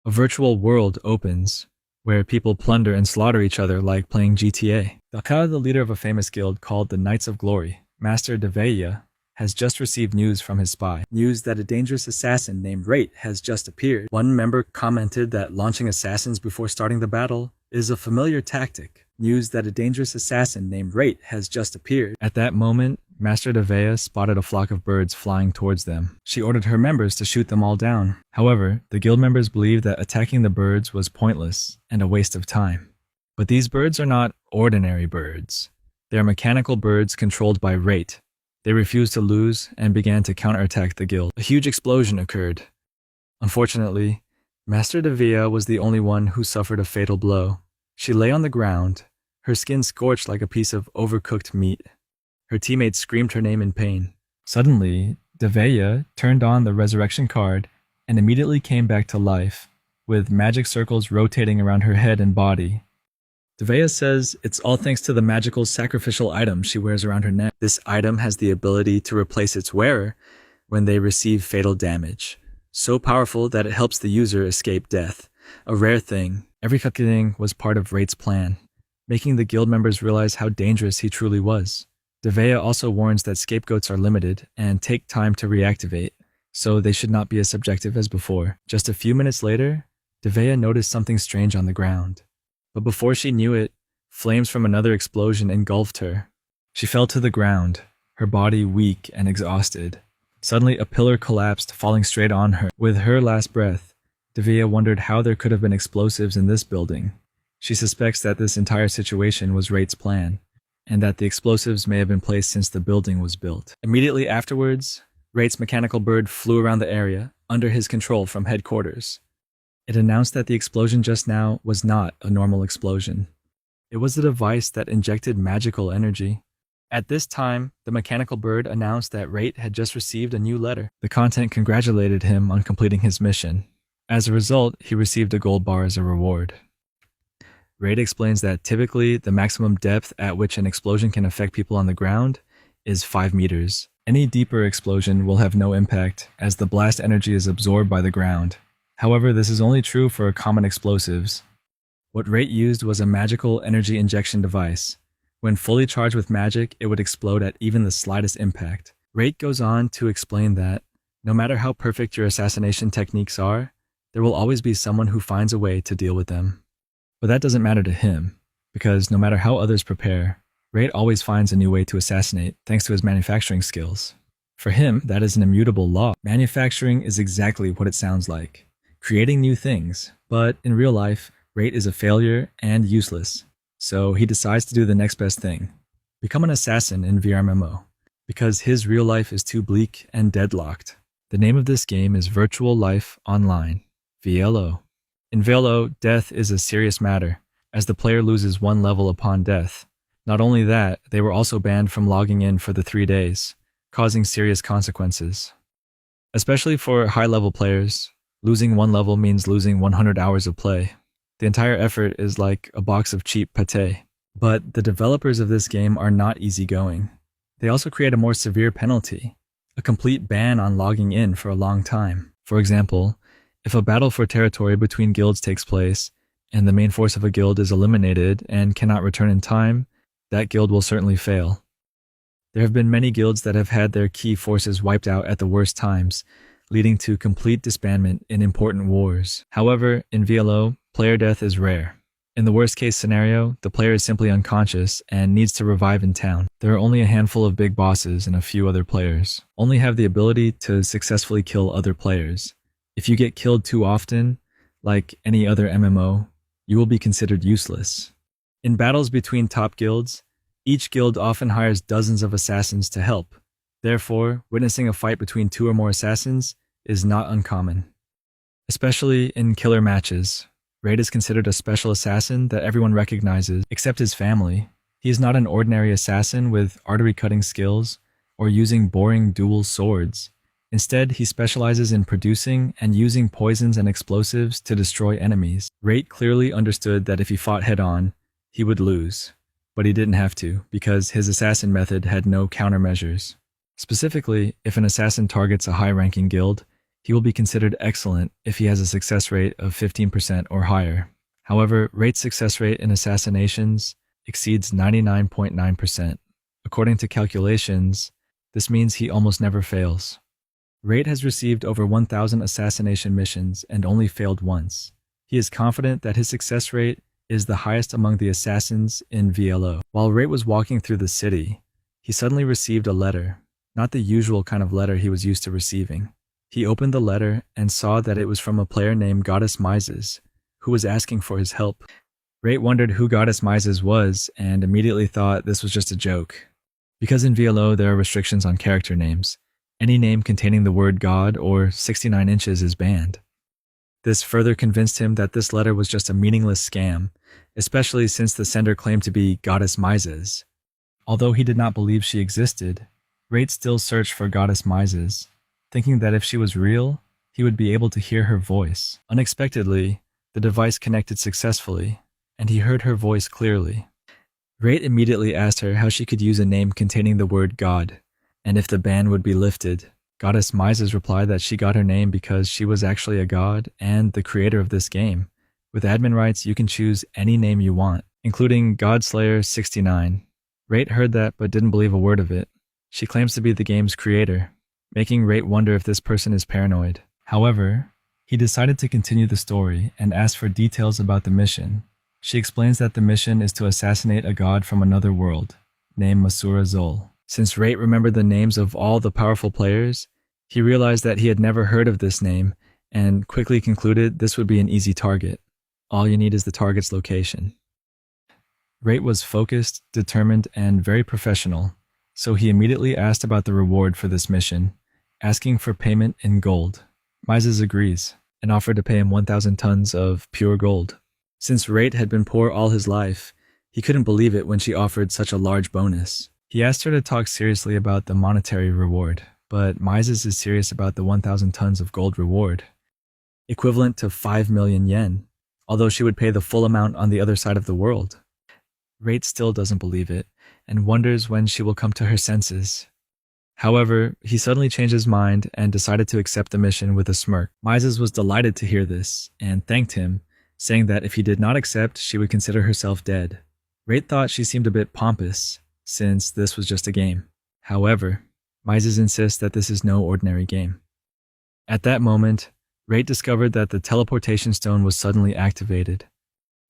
A virtual world opens, where people plunder and slaughter each other like playing GTA. Dakar, the leader of a famous guild called the Knights of Glory, Master Deveya, has just received news from his spy. News that a dangerous assassin named Rate has just appeared. One member commented that launching assassins before starting the battle is a familiar tactic. News that a dangerous assassin named Rate has just appeared. At that moment, Master Deveya spotted a flock of birds flying towards them. She ordered her members to shoot them all down. However, the guild members believed that attacking the birds was pointless and a waste of time. But these birds are not ordinary birds. They are mechanical birds controlled by Rate. They refused to lose and began to counterattack the guild. A huge explosion occurred. Unfortunately, Master Deveya was the only one who suffered a fatal blow. She lay on the ground, her skin scorched like a piece of overcooked meat. Her teammates screamed her name in pain. Suddenly, Deveya turned on the resurrection card and immediately came back to life, with magic circles rotating around her head and body. Deveya says it's all thanks to the magical sacrificial item she wears around her neck. This item has the ability to replace its wearer when they receive fatal damage, so powerful that it helps the user escape death, a rare thing. Every thing was part of Rate's plan, making the guild members realize how dangerous he truly was. Deveya also warns that scapegoats are limited and take time to reactivate, so they should not be as subjective as before. Just a few minutes later, Deveya noticed something strange on the ground. But before she knew it, flames from another explosion engulfed her. She fell to the ground, her body weak and exhausted. Suddenly, a pillar collapsed, falling straight on her. With her last breath, Deveya wondered how there could have been explosives in this building. She suspects that this entire situation was Rate's plan, and that the explosives may have been placed since the building was built. Immediately afterwards, Rate's mechanical bird flew around the area, under his control from headquarters. It announced that the explosion just now was not a normal explosion. It was a device that injected magical energy. At this time, the mechanical bird announced that Rate had just received a new letter. The content congratulated him on completing his mission. As a result, he received a gold bar as a reward. Rate explains that typically the maximum depth at which an explosion can affect people on the ground is 5 meters. Any deeper explosion will have no impact, as the blast energy is absorbed by the ground. However, this is only true for common explosives. What Rate used was a magical energy injection device. When fully charged with magic, it would explode at even the slightest impact. Rate goes on to explain that, no matter how perfect your assassination techniques are, there will always be someone who finds a way to deal with them. But that doesn't matter to him, because no matter how others prepare, Rate always finds a new way to assassinate thanks to his manufacturing skills. For him, that is an immutable law. Manufacturing is exactly what it sounds like. Creating new things, but in real life, Rate is a failure and useless. So he decides to do the next best thing. Become an assassin in VRMMO, because his real life is too bleak and deadlocked. The name of this game is Virtual Life Online, VLO. In VLO, death is a serious matter, as the player loses 1 level upon death. Not only that, they were also banned from logging in for the 3 days, causing serious consequences. Especially for high-level players, losing 1 level means losing 100 hours of play. The entire effort is like a box of cheap pâté. But the developers of this game are not easygoing. They also create a more severe penalty, a complete ban on logging in for a long time. For example, if a battle for territory between guilds takes place, and the main force of a guild is eliminated and cannot return in time, that guild will certainly fail. There have been many guilds that have had their key forces wiped out at the worst times, leading to complete disbandment in important wars. However, in VLO, player death is rare. In the worst case scenario, the player is simply unconscious and needs to revive in town. There are only a handful of big bosses and a few other players. Only have the ability to successfully kill other players. If you get killed too often, like any other MMO, you will be considered useless. In battles between top guilds, each guild often hires dozens of assassins to help. Therefore, witnessing a fight between 2 or more assassins is not uncommon. Especially in killer matches, Raid is considered a special assassin that everyone recognizes, except his family. He is not an ordinary assassin with artery-cutting skills or using boring dual swords. Instead, he specializes in producing and using poisons and explosives to destroy enemies. Raid clearly understood that if he fought head-on, he would lose. But he didn't have to, because his assassin method had no countermeasures. Specifically, if an assassin targets a high-ranking guild, He will be considered excellent if he has a success rate of 15% or higher. However, Rate's success rate in assassinations exceeds 99.9%. According to calculations, this means he almost never fails. Rate has received over 1,000 assassination missions and only failed once. He is confident that his success rate is the highest among the assassins in VLO. While Rate was walking through the city, he suddenly received a letter, not the usual kind of letter he was used to receiving. He opened the letter and saw that it was from a player named Goddess Mises, who was asking for his help. Rate wondered who Goddess Mises was and immediately thought this was just a joke. Because in VLO there are restrictions on character names, any name containing the word God or 69 inches is banned. This further convinced him that this letter was just a meaningless scam, especially since the sender claimed to be Goddess Mises. Although he did not believe she existed, Rate still searched for Goddess Mises, thinking that if she was real, he would be able to hear her voice. Unexpectedly, the device connected successfully, and he heard her voice clearly. Rate immediately asked her how she could use a name containing the word God, and if the ban would be lifted. Goddess Mises replied that she got her name because she was actually a god and the creator of this game. With admin rights, you can choose any name you want, including Godslayer69. Rate heard that but didn't believe a word of it. She claims to be the game's creator, making Rate wonder if this person is paranoid. However, he decided to continue the story and asked for details about the mission. She explains that the mission is to assassinate a god from another world, named Masura Zol. Since Rate remembered the names of all the powerful players, he realized that he had never heard of this name and quickly concluded this would be an easy target. All you need is the target's location. Rate was focused, determined, and very professional, so he immediately asked about the reward for this mission, asking for payment in gold. Mises agrees and offered to pay him 1,000 tons of pure gold. Since Rate had been poor all his life, he couldn't believe it when she offered such a large bonus. He asked her to talk seriously about the monetary reward, but Mises is serious about the 1,000 tons of gold reward, equivalent to 5 million yen, although she would pay the full amount on the other side of the world. Rate still doesn't believe it, and wonders when she will come to her senses. However, he suddenly changed his mind and decided to accept the mission with a smirk. Mises was delighted to hear this, and thanked him, saying that if he did not accept, she would consider herself dead. Rate thought she seemed a bit pompous, since this was just a game. However, Mises insists that this is no ordinary game. At that moment, Rate discovered that the teleportation stone was suddenly activated.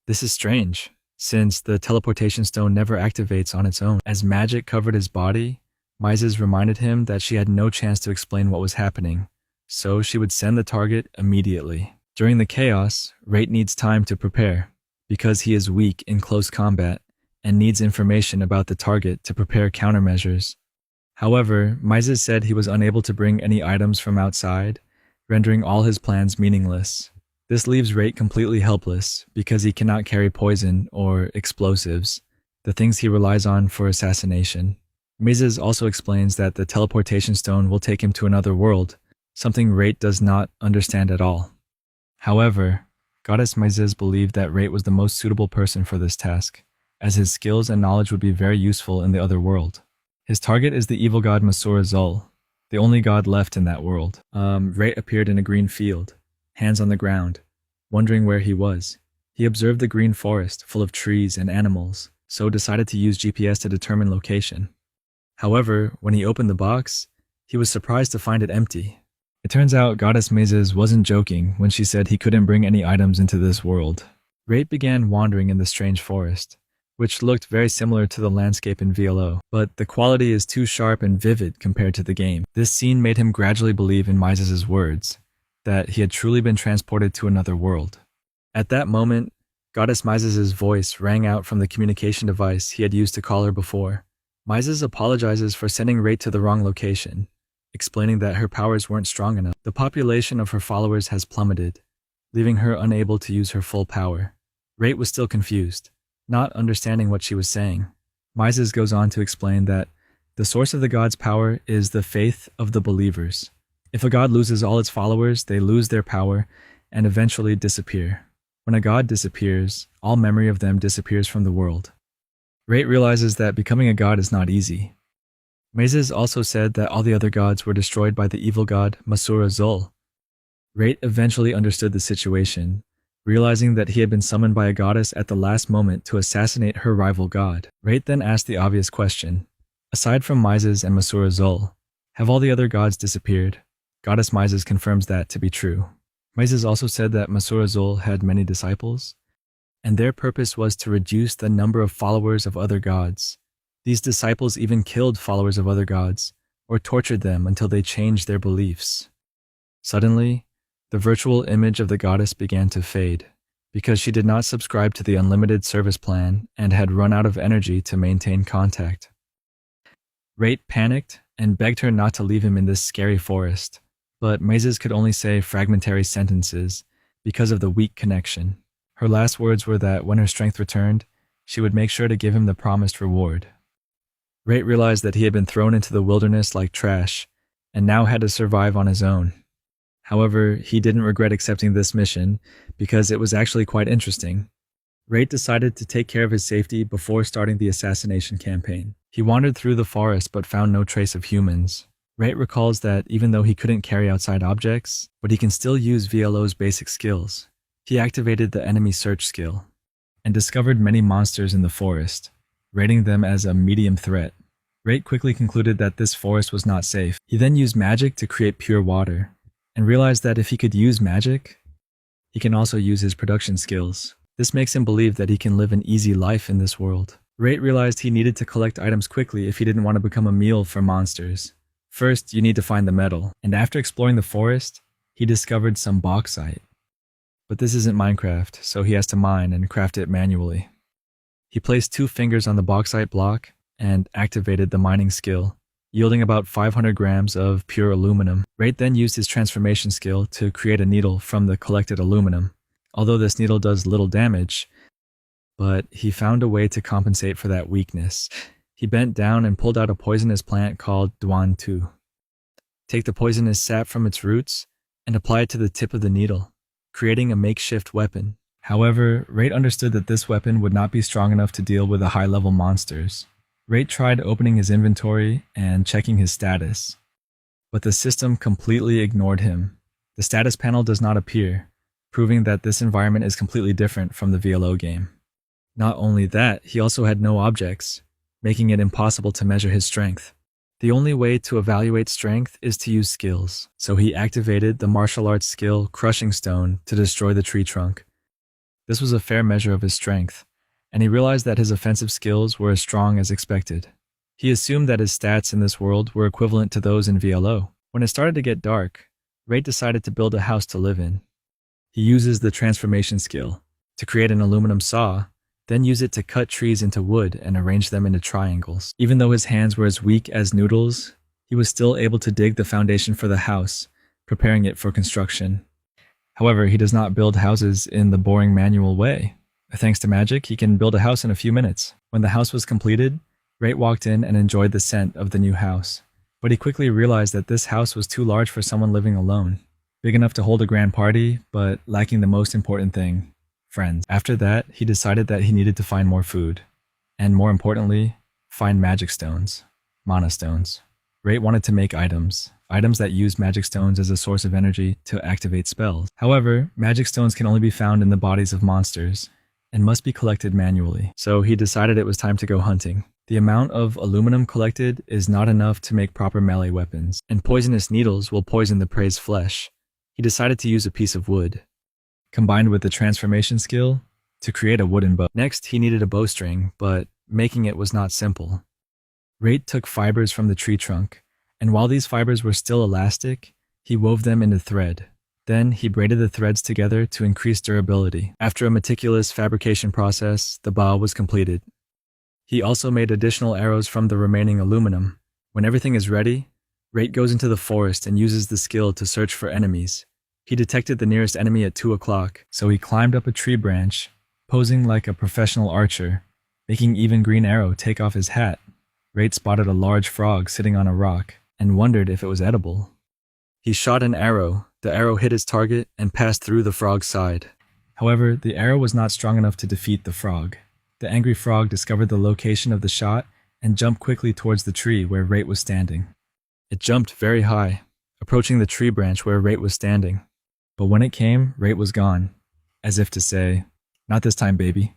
This is strange, since the teleportation stone never activates on its own. As magic covered his body, Mises reminded him that she had no chance to explain what was happening, so she would send the target immediately. During the chaos, Rate needs time to prepare, because he is weak in close combat and needs information about the target to prepare countermeasures. However, Mises said he was unable to bring any items from outside, rendering all his plans meaningless. This leaves Rate completely helpless because he cannot carry poison or explosives, the things he relies on for assassination. Mises also explains that the teleportation stone will take him to another world, something Rate does not understand at all. However, Goddess Mises believed that Rate was the most suitable person for this task, as his skills and knowledge would be very useful in the other world. His target is the evil god Masura Zol, the only god left in that world. Rate appeared in a green field, hands on the ground, wondering where he was. He observed the green forest full of trees and animals, so decided to use GPS to determine location. However, when he opened the box, he was surprised to find it empty. It turns out Goddess Mises wasn't joking when she said he couldn't bring any items into this world. Rate began wandering in the strange forest, which looked very similar to the landscape in VLO, but the quality is too sharp and vivid compared to the game. This scene made him gradually believe in Mises' words, that he had truly been transported to another world. At that moment, Goddess Mises' voice rang out from the communication device he had used to call her before. Mises apologizes for sending Rate to the wrong location, explaining that her powers weren't strong enough. The population of her followers has plummeted, leaving her unable to use her full power. Rate was still confused, not understanding what she was saying. Mises goes on to explain that the source of the god's power is the faith of the believers. If a god loses all its followers, they lose their power and eventually disappear. When a god disappears, all memory of them disappears from the world. Rate realizes that becoming a god is not easy. Mises also said that all the other gods were destroyed by the evil god Masura Zol, Rate eventually understood the situation, realizing that he had been summoned by a goddess at the last moment to assassinate her rival god. Rate then asked the obvious question. Aside from Mises and Masura Zul, have all the other gods disappeared? Goddess Mises confirms that to be true. Mises also said that Masura Zul had many disciples, and their purpose was to reduce the number of followers of other gods. These disciples even killed followers of other gods, or tortured them until they changed their beliefs. Suddenly, the virtual image of the goddess began to fade, because she did not subscribe to the unlimited service plan and had run out of energy to maintain contact. Rate panicked and begged her not to leave him in this scary forest, but Mises could only say fragmentary sentences because of the weak connection. Her last words were that when her strength returned, she would make sure to give him the promised reward. Rate realized that he had been thrown into the wilderness like trash, and now had to survive on his own. However, he didn't regret accepting this mission because it was actually quite interesting. Rate decided to take care of his safety before starting the assassination campaign. He wandered through the forest but found no trace of humans. Rate recalls that even though he couldn't carry outside objects, but he can still use VLO's basic skills. He activated the enemy search skill and discovered many monsters in the forest, rating them as a medium threat. Rate quickly concluded that this forest was not safe. He then used magic to create pure water, and realized that if he could use magic, he can also use his production skills. This makes him believe that he can live an easy life in this world. Rate realized he needed to collect items quickly if he didn't want to become a meal for monsters. First, you need to find the metal, and after exploring the forest, he discovered some bauxite. But this isn't Minecraft, so he has to mine and craft it manually. He placed 2 fingers on the bauxite block and activated the mining skill, yielding about 500 grams of pure aluminum. Rate then used his transformation skill to create a needle from the collected aluminum. Although this needle does little damage, but he found a way to compensate for that weakness. He bent down and pulled out a poisonous plant called Duan Tu. Take the poisonous sap from its roots and apply it to the tip of the needle, creating a makeshift weapon. However, Rate understood that this weapon would not be strong enough to deal with the high-level monsters. Rate tried opening his inventory and checking his status, but the system completely ignored him. The status panel does not appear, proving that this environment is completely different from the VLO game. Not only that, he also had no objects, making it impossible to measure his strength. The only way to evaluate strength is to use skills, so he activated the martial arts skill Crushing Stone to destroy the tree trunk. This was a fair measure of his strength, and he realized that his offensive skills were as strong as expected. He assumed that his stats in this world were equivalent to those in VLO. When it started to get dark, Rate decided to build a house to live in. He uses the transformation skill to create an aluminum saw, then use it to cut trees into wood and arrange them into triangles. Even though his hands were as weak as noodles, he was still able to dig the foundation for the house, preparing it for construction. However, he does not build houses in the boring manual way. Thanks to magic, he can build a house in a few minutes. When the house was completed, Rate walked in and enjoyed the scent of the new house. But he quickly realized that this house was too large for someone living alone. Big enough to hold a grand party, but lacking the most important thing, friends. After that, he decided that he needed to find more food. And more importantly, find magic stones, mana stones. Rate wanted to make items that use magic stones as a source of energy to activate spells. However, magic stones can only be found in the bodies of monsters, and must be collected manually. So he decided it was time to go hunting. The amount of aluminum collected is not enough to make proper melee weapons, and poisonous needles will poison the prey's flesh. He decided to use a piece of wood, combined with the transformation skill, to create a wooden bow. Next, he needed a bowstring, but making it was not simple. Rate took fibers from the tree trunk, and while these fibers were still elastic, he wove them into thread. Then he braided the threads together to increase durability. After a meticulous fabrication process, the bow was completed. He also made additional arrows from the remaining aluminum. When everything is ready, Rate goes into the forest and uses the skill to search for enemies. He detected the nearest enemy at 2 o'clock, so he climbed up a tree branch, posing like a professional archer, making even Green Arrow take off his hat. Rate spotted a large frog sitting on a rock and wondered if it was edible. He shot an arrow. The arrow hit its target and passed through the frog's side. However, the arrow was not strong enough to defeat the frog. The angry frog discovered the location of the shot and jumped quickly towards the tree where Rate was standing. It jumped very high, approaching the tree branch where Rate was standing. But when it came, Rate was gone, as if to say, "Not this time, baby."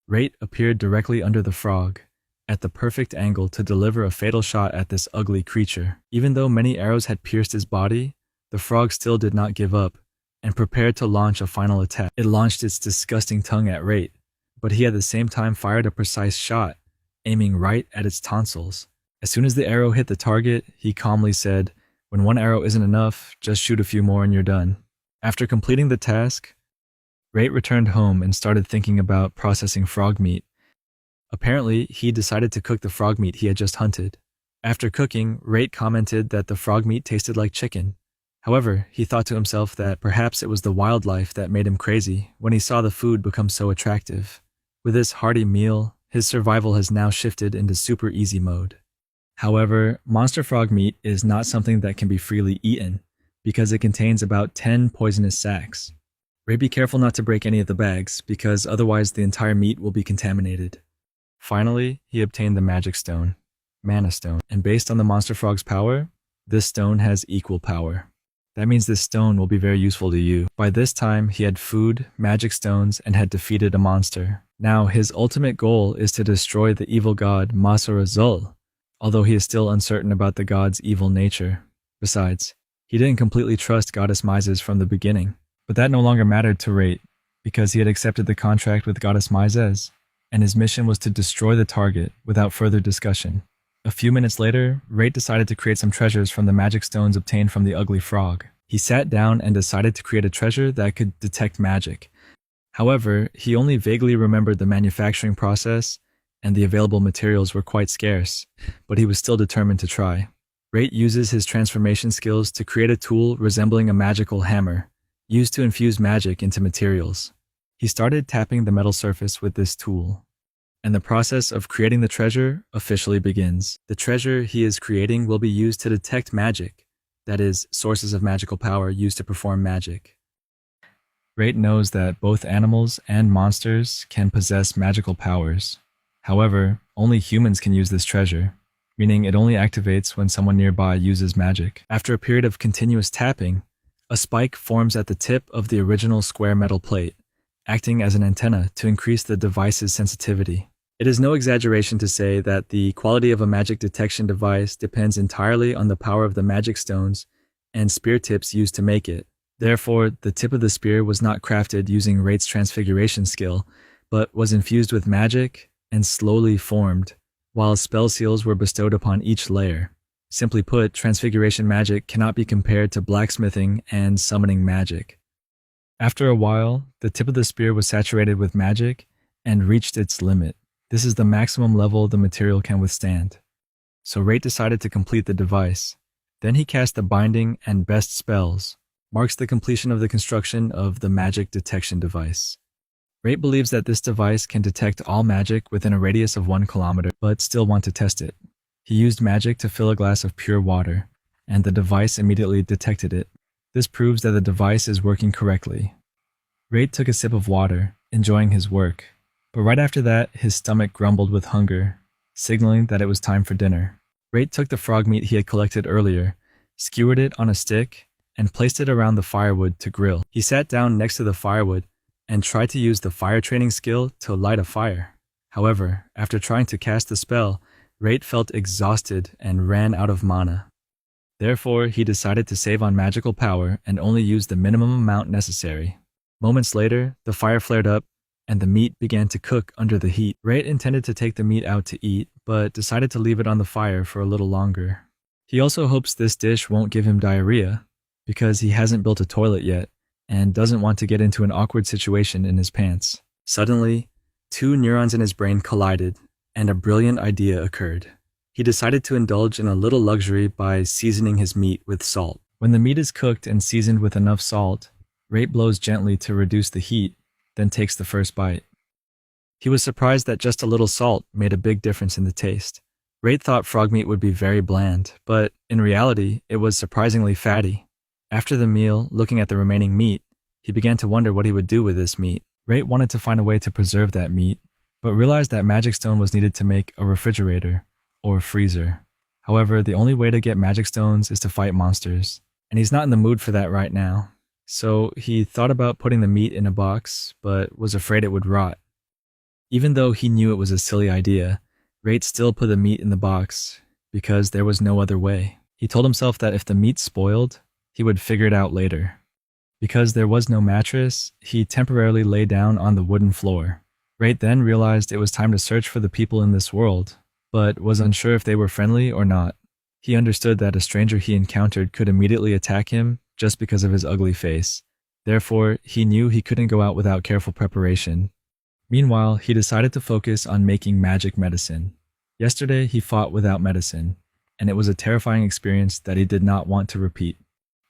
Rate appeared directly under the frog, at the perfect angle to deliver a fatal shot at this ugly creature. Even though many arrows had pierced his body, the frog still did not give up, and prepared to launch a final attack. It launched its disgusting tongue at Rate, but he at the same time fired a precise shot, aiming right at its tonsils. As soon as the arrow hit the target, he calmly said, "When one arrow isn't enough, just shoot a few more and you're done." After completing the task, Rate returned home and started thinking about processing frog meat. Apparently, he decided to cook the frog meat he had just hunted. After cooking, Rate commented that the frog meat tasted like chicken. However, he thought to himself that perhaps it was the wildlife that made him crazy when he saw the food become so attractive. With this hearty meal, his survival has now shifted into super easy mode. However, monster frog meat is not something that can be freely eaten, because it contains about 10 poisonous sacs. Rate be careful not to break any of the bags, because otherwise the entire meat will be contaminated. Finally, he obtained the magic stone, Mana Stone, and based on the monster frog's power, this stone has equal power. That means this stone will be very useful to you. By this time, he had food, magic stones, and had defeated a monster. Now, his ultimate goal is to destroy the evil god Masura Zul, although he is still uncertain about the god's evil nature. Besides, he didn't completely trust Goddess Mises from the beginning. But that no longer mattered to Rate, because he had accepted the contract with Goddess Mises, and his mission was to destroy the target without further discussion. A few minutes later, Rate decided to create some treasures from the magic stones obtained from the ugly frog. He sat down and decided to create a treasure that could detect magic. However, he only vaguely remembered the manufacturing process, and the available materials were quite scarce, but he was still determined to try. Rate uses his transformation skills to create a tool resembling a magical hammer, used to infuse magic into materials. He started tapping the metal surface with this tool, and the process of creating the treasure officially begins. The treasure he is creating will be used to detect magic, that is, sources of magical power used to perform magic. Rate knows that both animals and monsters can possess magical powers. However, only humans can use this treasure, meaning it only activates when someone nearby uses magic. After a period of continuous tapping, a spike forms at the tip of the original square metal plate, acting as an antenna to increase the device's sensitivity. It is no exaggeration to say that the quality of a magic detection device depends entirely on the power of the magic stones and spear tips used to make it. Therefore, the tip of the spear was not crafted using Rate's transfiguration skill, but was infused with magic and slowly formed, while spell seals were bestowed upon each layer. Simply put, transfiguration magic cannot be compared to blacksmithing and summoning magic. After a while, the tip of the spear was saturated with magic and reached its limit. This is the maximum level the material can withstand. So Rate decided to complete the device. Then he cast the binding and best spells, marks the completion of the construction of the magic detection device. Rate believes that this device can detect all magic within a radius of 1 kilometer, but still want to test it. He used magic to fill a glass of pure water, and the device immediately detected it. This proves that the device is working correctly. Rate took a sip of water, enjoying his work, but right after that, his stomach grumbled with hunger, signaling that it was time for dinner. Rate took the frog meat he had collected earlier, skewered it on a stick, and placed it around the firewood to grill. He sat down next to the firewood and tried to use the fire training skill to light a fire. However, after trying to cast the spell, Rate felt exhausted and ran out of mana. Therefore, he decided to save on magical power and only use the minimum amount necessary. Moments later, the fire flared up, and the meat began to cook under the heat. Rate intended to take the meat out to eat, but decided to leave it on the fire for a little longer. He also hopes this dish won't give him diarrhea, because he hasn't built a toilet yet, and doesn't want to get into an awkward situation in his pants. Suddenly, 2 neurons in his brain collided, and a brilliant idea occurred. He decided to indulge in a little luxury by seasoning his meat with salt. When the meat is cooked and seasoned with enough salt, Rate blows gently to reduce the heat, then takes the first bite. He was surprised that just a little salt made a big difference in the taste. Rate thought frog meat would be very bland, but in reality, it was surprisingly fatty. After the meal, looking at the remaining meat, he began to wonder what he would do with this meat. Rate wanted to find a way to preserve that meat, but realized that magic stone was needed to make a refrigerator, or freezer. However, the only way to get magic stones is to fight monsters, and he's not in the mood for that right now. So he thought about putting the meat in a box, but was afraid it would rot. Even though he knew it was a silly idea, Rate still put the meat in the box because there was no other way. He told himself that if the meat spoiled, he would figure it out later. Because there was no mattress, he temporarily lay down on the wooden floor. Rate then realized it was time to search for the people in this world, but was unsure if they were friendly or not. He understood that a stranger he encountered could immediately attack him just because of his ugly face. Therefore, he knew he couldn't go out without careful preparation. Meanwhile, he decided to focus on making magic medicine. Yesterday, he fought without medicine, and it was a terrifying experience that he did not want to repeat.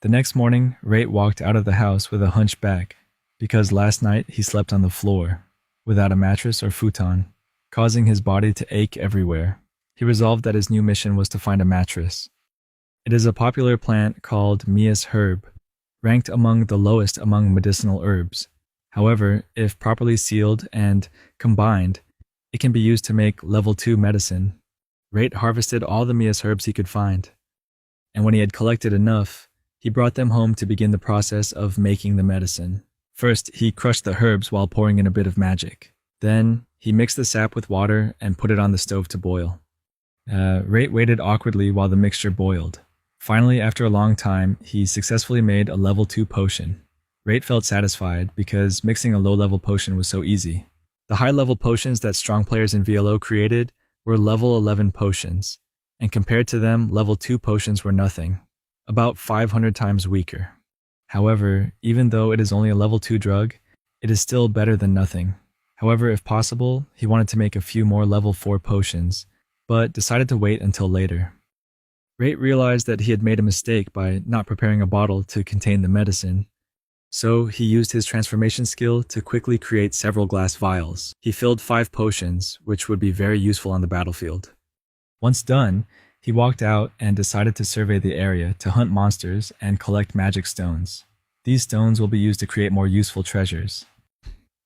The next morning, Rate walked out of the house with a hunched back, because last night he slept on the floor, without a mattress or futon, causing his body to ache everywhere. He resolved that his new mission was to find a mattress. It is a popular plant called Mia's herb, ranked among the lowest among medicinal herbs. However, if properly sealed and combined, it can be used to make level 2 medicine. Rate harvested all the Mia's herbs he could find, and when he had collected enough, he brought them home to begin the process of making the medicine. First, he crushed the herbs while pouring in a bit of magic. Then, he mixed the sap with water and put it on the stove to boil. Rate waited awkwardly while the mixture boiled. Finally, after a long time, he successfully made a level 2 potion. Rate felt satisfied because mixing a low-level potion was so easy. The high-level potions that strong players in VLO created were level 11 potions, and compared to them, level 2 potions were nothing, about 500 times weaker. However, even though it is only a level 2 drug, it is still better than nothing. However, if possible, he wanted to make a few more level 4 potions, but decided to wait until later. Rate realized that he had made a mistake by not preparing a bottle to contain the medicine, so he used his transformation skill to quickly create several glass vials. He filled 5 potions, which would be very useful on the battlefield. Once done, he walked out and decided to survey the area to hunt monsters and collect magic stones. These stones will be used to create more useful treasures.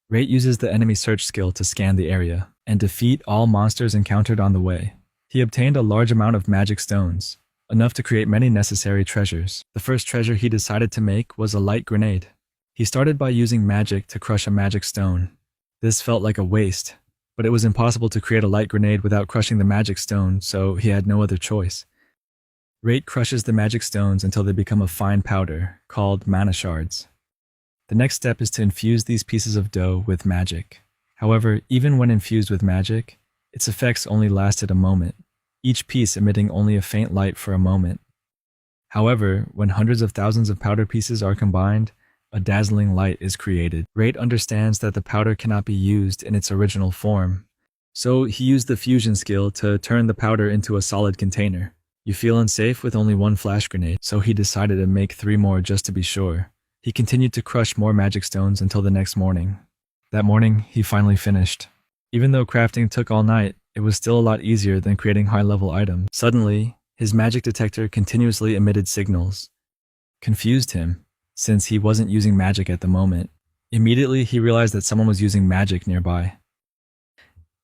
Rate uses the enemy search skill to scan the area and defeat all monsters encountered on the way. He obtained a large amount of magic stones, enough to create many necessary treasures. The first treasure he decided to make was a light grenade. He started by using magic to crush a magic stone. This felt like a waste, but it was impossible to create a light grenade without crushing the magic stone, so he had no other choice. Rate crushes the magic stones until they become a fine powder, called mana shards. The next step is to infuse these pieces of dough with magic. However, even when infused with magic, its effects only lasted a moment, each piece emitting only a faint light for a moment. However, when hundreds of thousands of powder pieces are combined, a dazzling light is created. Rate understands that the powder cannot be used in its original form, so he used the fusion skill to turn the powder into a solid container. You feel unsafe with only one flash grenade, so he decided to make 3 more just to be sure. He continued to crush more magic stones until the next morning. That morning, he finally finished. Even though crafting took all night, it was still a lot easier than creating high-level items. Suddenly, his magic detector continuously emitted signals. Confused him, since he wasn't using magic at the moment. Immediately, he realized that someone was using magic nearby.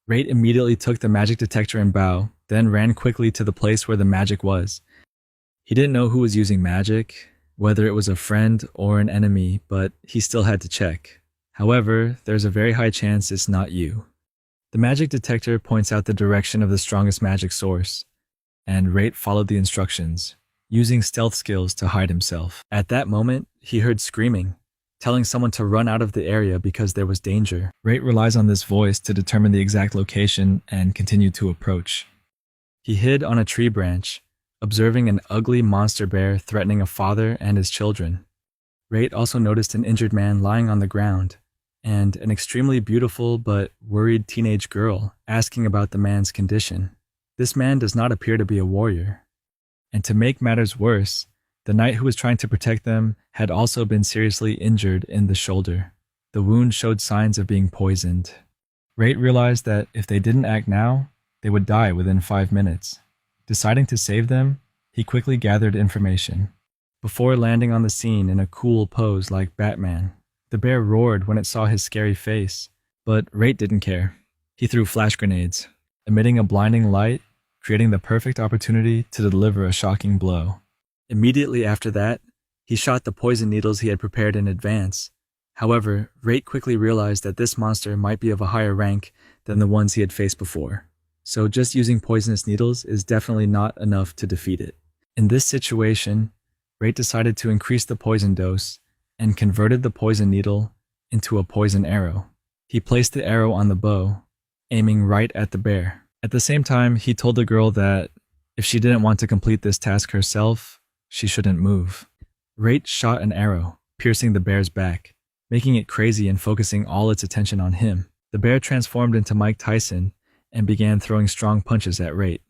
Rate immediately took the magic detector and bow, then ran quickly to the place where the magic was. He didn't know who was using magic, whether it was a friend or an enemy, but he still had to check. However, there's a very high chance it's not you. The magic detector points out the direction of the strongest magic source, and Rate followed the instructions, using stealth skills to hide himself. At that moment, he heard screaming, telling someone to run out of the area because there was danger. Rate relies on this voice to determine the exact location and continue to approach. He hid on a tree branch, observing an ugly monster bear threatening a father and his children. Rate also noticed an injured man lying on the ground, and an extremely beautiful but worried teenage girl asking about the man's condition. This man does not appear to be a warrior. And to make matters worse, the knight who was trying to protect them had also been seriously injured in the shoulder. The wound showed signs of being poisoned. Rate realized that if they didn't act now, they would die within 5 minutes. Deciding to save them, he quickly gathered information. Before landing on the scene in a cool pose like Batman, the bear roared when it saw his scary face, but Rate didn't care. He threw flash grenades, emitting a blinding light, creating the perfect opportunity to deliver a shocking blow. Immediately after that, He shot the poison needles he had prepared in advance. However, Rate quickly realized that this monster might be of a higher rank than the ones he had faced before. So just using poisonous needles is definitely not enough to defeat it. In this situation, Rate decided to increase the poison dose and converted the poison needle into a poison arrow. He placed the arrow on the bow, aiming right at the bear. At the same time, he told the girl that if she didn't want to complete this task herself, she shouldn't move. Rate shot an arrow, piercing the bear's back, making it crazy and focusing all its attention on him. The bear transformed into Mike Tyson and began throwing strong punches at Rate.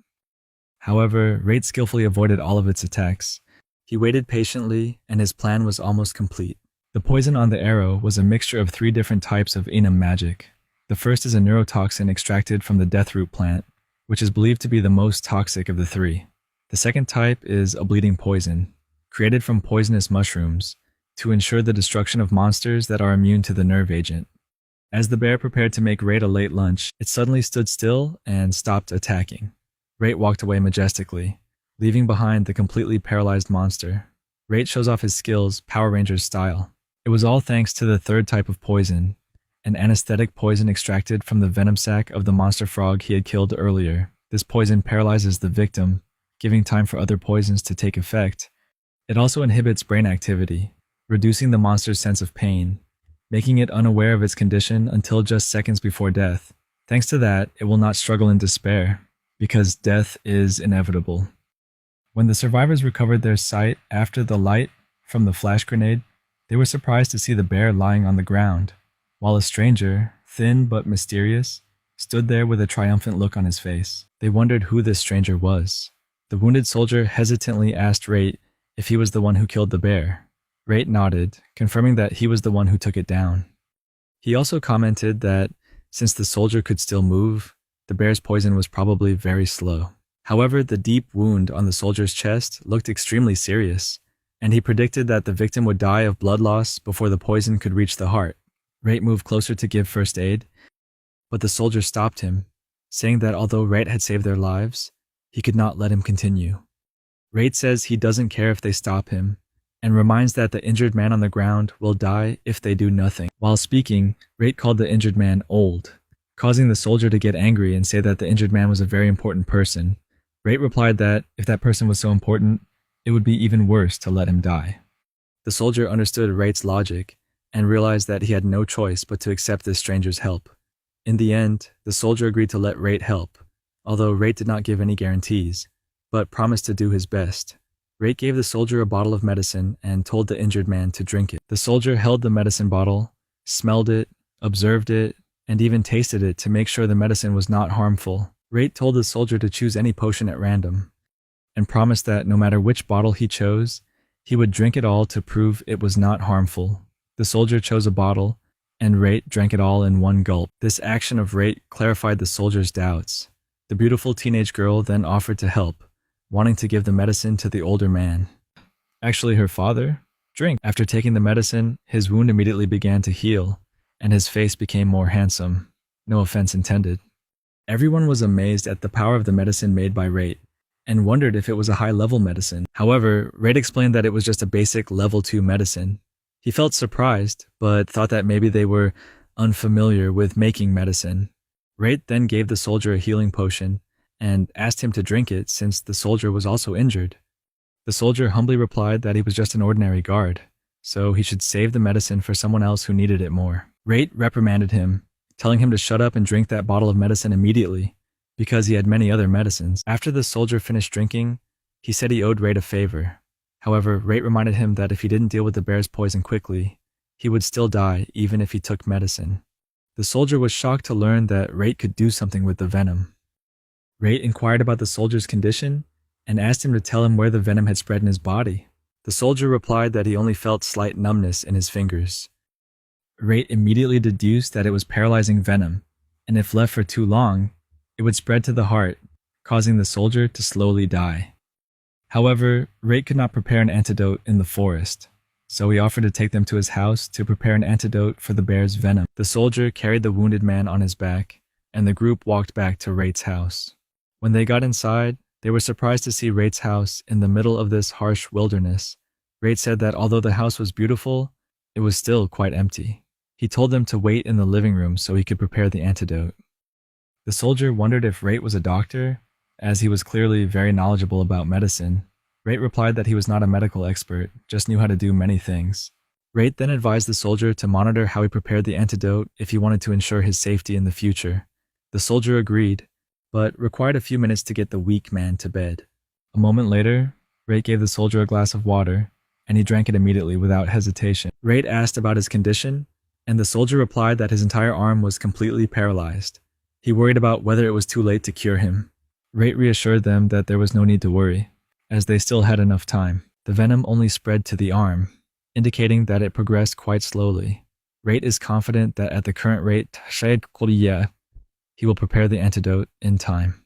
However, Rate skillfully avoided all of its attacks. He waited patiently, and his plan was almost complete. The poison on the arrow was a mixture of 3 different types of enum magic. The first is a neurotoxin extracted from the deathroot plant, which is believed to be the most toxic of the 3. The second type is a bleeding poison, created from poisonous mushrooms, to ensure the destruction of monsters that are immune to the nerve agent. As the bear prepared to make Rate a late lunch, it suddenly stood still and stopped attacking. Rate walked away majestically, leaving behind the completely paralyzed monster. Rate shows off his skills Power Rangers style. It was all thanks to the third type of poison, an anesthetic poison extracted from the venom sac of the monster frog he had killed earlier. This poison paralyzes the victim, giving time for other poisons to take effect. It also inhibits brain activity, reducing the monster's sense of pain, making it unaware of its condition until just seconds before death. Thanks to that, it will not struggle in despair, because death is inevitable. When the survivors recovered their sight after the light from the flash grenade, they were surprised to see the bear lying on the ground, while a stranger, thin but mysterious, stood there with a triumphant look on his face. They wondered who this stranger was. The wounded soldier hesitantly asked Rate if he was the one who killed the bear. Rate nodded, confirming that he was the one who took it down. He also commented that since the soldier could still move, the bear's poison was probably very slow. However, the deep wound on the soldier's chest looked extremely serious, and he predicted that the victim would die of blood loss before the poison could reach the heart. Rate moved closer to give first aid, but the soldier stopped him, saying that although Rate had saved their lives, he could not let him continue. Rate says he doesn't care if they stop him, and reminds that the injured man on the ground will die if they do nothing. While speaking, Rate called the injured man old, causing the soldier to get angry and say that the injured man was a very important person. Rate replied that if that person was so important, it would be even worse to let him die. The soldier understood Rate's logic and realized that he had no choice but to accept this stranger's help. In the end, the soldier agreed to let Rate help, although Rate did not give any guarantees, but promised to do his best. Rate gave the soldier a bottle of medicine and told the injured man to drink it. The soldier held the medicine bottle, smelled it, observed it, and even tasted it to make sure the medicine was not harmful. Rate told the soldier to choose any potion at random, and promised that no matter which bottle he chose, he would drink it all to prove it was not harmful. The soldier chose a bottle, and Rate drank it all in one gulp. This action of Rate clarified the soldier's doubts. The beautiful teenage girl then offered to help, wanting to give the medicine to the older man. Actually, her father? Drink. After taking the medicine, his wound immediately began to heal, and his face became more handsome. No offense intended. Everyone was amazed at the power of the medicine made by Rate, and wondered if it was a high-level medicine. However, Rate explained that it was just a basic level 2 medicine. He felt surprised, but thought that maybe they were unfamiliar with making medicine. Rate then gave the soldier a healing potion, and asked him to drink it since the soldier was also injured. The soldier humbly replied that he was just an ordinary guard, so he should save the medicine for someone else who needed it more. Rate reprimanded him, telling him to shut up and drink that bottle of medicine immediately, because he had many other medicines. After the soldier finished drinking, he said he owed Rate a favor. However, Rate reminded him that if he didn't deal with the bear's poison quickly, he would still die even if he took medicine. The soldier was shocked to learn that Rate could do something with the venom. Rate inquired about the soldier's condition and asked him to tell him where the venom had spread in his body. The soldier replied that he only felt slight numbness in his fingers. Rate immediately deduced that it was paralyzing venom, and if left for too long, it would spread to the heart, causing the soldier to slowly die. However, Rate could not prepare an antidote in the forest, so he offered to take them to his house to prepare an antidote for the bear's venom. The soldier carried the wounded man on his back, and the group walked back to Rate's house. When they got inside, they were surprised to see Rate's house in the middle of this harsh wilderness, Rate said that although the house was beautiful, it was still quite empty. He told them to wait in the living room so he could prepare the antidote. The soldier wondered if Rate was a doctor, as he was clearly very knowledgeable about medicine. Rate replied that he was not a medical expert, just knew how to do many things. Rate then advised the soldier to monitor how he prepared the antidote if he wanted to ensure his safety in the future. The soldier agreed, but required a few minutes to get the weak man to bed. A moment later, Rate gave the soldier a glass of water, and he drank it immediately without hesitation. Rate asked about his condition, and the soldier replied that his entire arm was completely paralyzed. He worried about whether it was too late to cure him. Rate reassured them that there was no need to worry, as they still had enough time. The venom only spread to the arm, indicating that it progressed quite slowly. Rate is confident that at the current rate, he will prepare the antidote in time.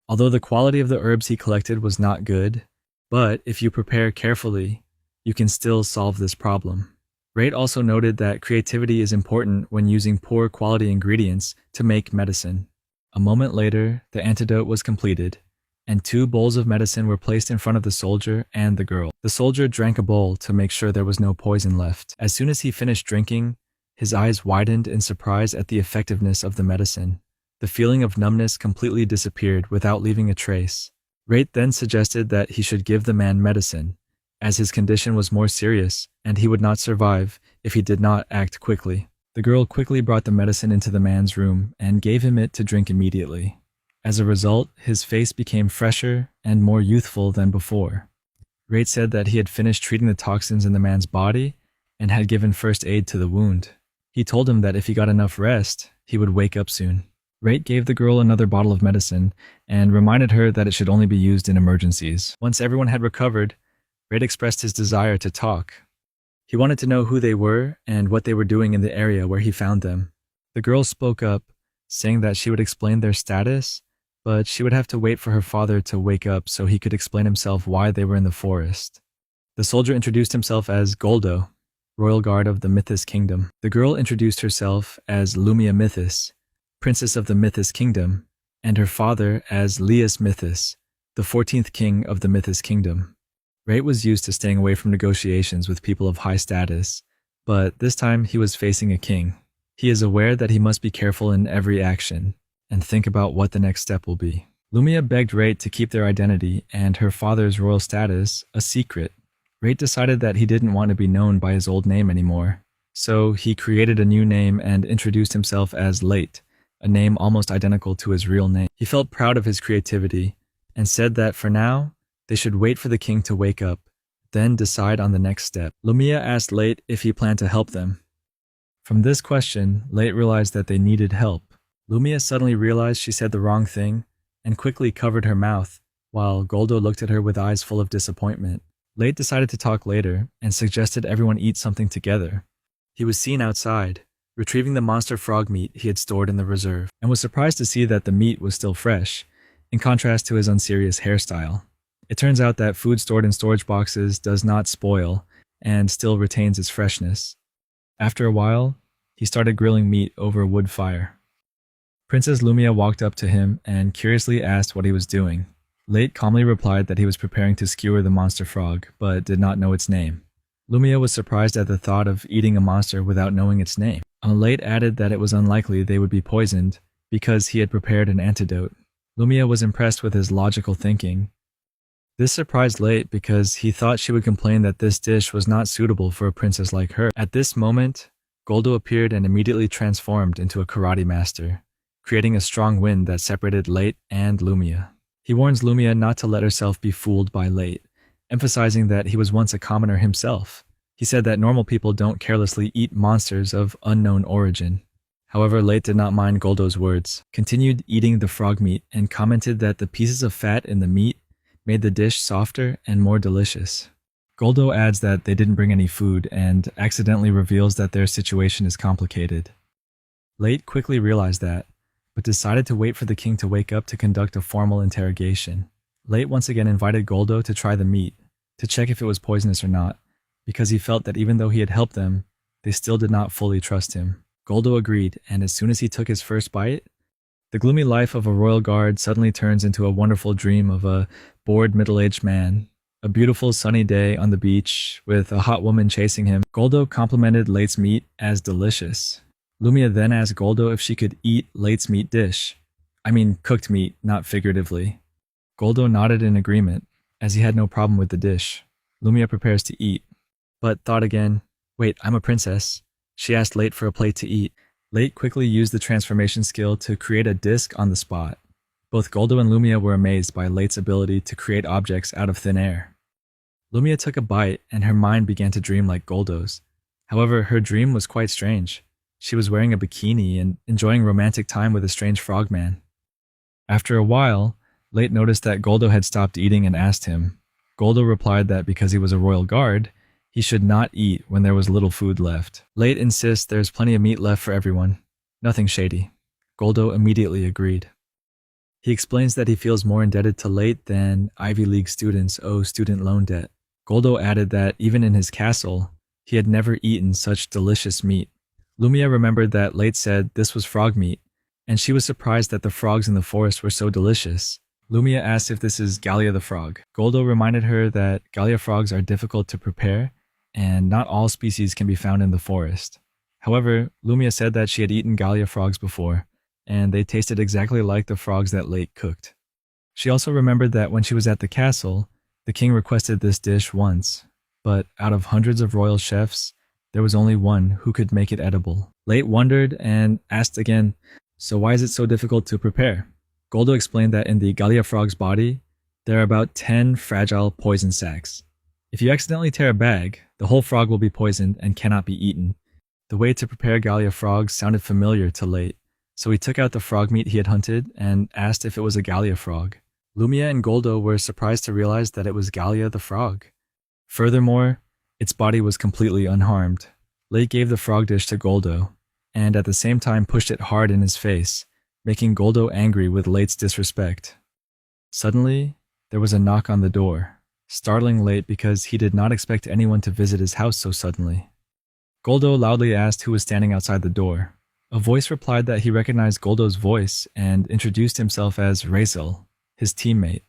Although the quality of the herbs he collected was not good, but if you prepare carefully, you can still solve this problem. Rate also noted that creativity is important when using poor quality ingredients to make medicine. A moment later, the antidote was completed, and 2 bowls of medicine were placed in front of the soldier and the girl. The soldier drank a bowl to make sure there was no poison left. As soon as he finished drinking, his eyes widened in surprise at the effectiveness of the medicine. The feeling of numbness completely disappeared without leaving a trace. Rate then suggested that he should give the man medicine, as his condition was more serious and he would not survive if he did not act quickly. The girl quickly brought the medicine into the man's room and gave him it to drink immediately. As a result, his face became fresher and more youthful than before. Rate said that he had finished treating the toxins in the man's body and had given first aid to the wound. He told him that if he got enough rest, he would wake up soon. Rate gave the girl another bottle of medicine and reminded her that it should only be used in emergencies. Once everyone had recovered, Rate expressed his desire to talk. He wanted to know who they were and what they were doing in the area where he found them. The girl spoke up, saying that she would explain their status, but she would have to wait for her father to wake up so he could explain himself why they were in the forest. The soldier introduced himself as Goldo, royal guard of the Mythos Kingdom. The girl introduced herself as Lumia Mythos, princess of the Mythos Kingdom, and her father as Lias Mythos, the 14th king of the Mythos Kingdom. Rate was used to staying away from negotiations with people of high status, but this time he was facing a king. He is aware that he must be careful in every action and think about what the next step will be. Lumia begged Rate to keep their identity and her father's royal status a secret. Rate decided that he didn't want to be known by his old name anymore, so he created a new name and introduced himself as Late, a name almost identical to his real name. He felt proud of his creativity and said that for now, they should wait for the king to wake up, then decide on the next step. Lumia asked Late if he planned to help them. From this question, Late realized that they needed help. Lumia suddenly realized she said the wrong thing and quickly covered her mouth, while Goldo looked at her with eyes full of disappointment. Late decided to talk later and suggested everyone eat something together. He was seen outside, retrieving the monster frog meat he had stored in the reserve, and was surprised to see that the meat was still fresh, in contrast to his unserious hairstyle. It turns out that food stored in storage boxes does not spoil and still retains its freshness. After a while, he started grilling meat over a wood fire. Princess Lumia walked up to him and curiously asked what he was doing. Late calmly replied that he was preparing to skewer the monster frog, but did not know its name. Lumia was surprised at the thought of eating a monster without knowing its name. Late added that it was unlikely they would be poisoned because he had prepared an antidote. Lumia was impressed with his logical thinking. This surprised Late because he thought she would complain that this dish was not suitable for a princess like her. At this moment, Goldo appeared and immediately transformed into a karate master, creating a strong wind that separated Late and Lumia. He warns Lumia not to let herself be fooled by Late, emphasizing that he was once a commoner himself. He said that normal people don't carelessly eat monsters of unknown origin. However, Late did not mind Goldo's words, continued eating the frog meat, and commented that the pieces of fat in the meat made the dish softer and more delicious. Goldo adds that they didn't bring any food and accidentally reveals that their situation is complicated. Late quickly realized that, but decided to wait for the king to wake up to conduct a formal interrogation. Late once again invited Goldo to try the meat, to check if it was poisonous or not, because he felt that even though he had helped them, they still did not fully trust him. Goldo agreed, and as soon as he took his first bite, the gloomy life of a royal guard suddenly turns into a wonderful dream of a bored middle-aged man A beautiful sunny day on the beach with a hot woman chasing him, Goldo complimented Late's meat as delicious. Lumia then asked Goldo if she could eat Late's meat dish. I mean, cooked meat, not figuratively. Goldo nodded in agreement, as he had no problem with the dish. Lumia prepares to eat, but thought again, wait, I'm a princess. She asked Late for a plate to eat. Late quickly used the transformation skill to create a disc on the spot. Both Goldo and Lumia were amazed by Late's ability to create objects out of thin air. Lumia took a bite and her mind began to dream like Goldo's. However, her dream was quite strange. She was wearing a bikini and enjoying romantic time with a strange frogman. After a while, Late noticed that Goldo had stopped eating and asked him. Goldo replied that because he was a royal guard, he should not eat when there was little food left. Late insists there's plenty of meat left for everyone. Nothing shady. Goldo immediately agreed. He explains that he feels more indebted to Late than Ivy League students owe student loan debt. Goldo added that even in his castle, he had never eaten such delicious meat. Lumia remembered that Late said this was frog meat, and she was surprised that the frogs in the forest were so delicious. Lumia asked if this is Gallia the frog. Goldo reminded her that Gallia frogs are difficult to prepare, and not all species can be found in the forest. However, Lumia said that she had eaten Gallia frogs before, and they tasted exactly like the frogs that Late cooked. She also remembered that when she was at the castle, the king requested this dish once, but out of hundreds of royal chefs, there was only one who could make it edible. Late wondered and asked again, so why is it so difficult to prepare? Goldo explained that in the Gallia frog's body, there are about 10 fragile poison sacs. If you accidentally tear a bag, the whole frog will be poisoned and cannot be eaten. The way to prepare Gallia frogs sounded familiar to Late, so he took out the frog meat he had hunted and asked if it was a Gallia frog. Lumia and Goldo were surprised to realize that it was Gallia the frog. Furthermore, its body was completely unharmed. Late gave the frog dish to Goldo, and at the same time pushed it hard in his face, making Goldo angry with Late's disrespect. Suddenly, there was a knock on the door, startling Late because he did not expect anyone to visit his house so suddenly. Goldo loudly asked who was standing outside the door. A voice replied that he recognized Goldo's voice and introduced himself as Razel, his teammate.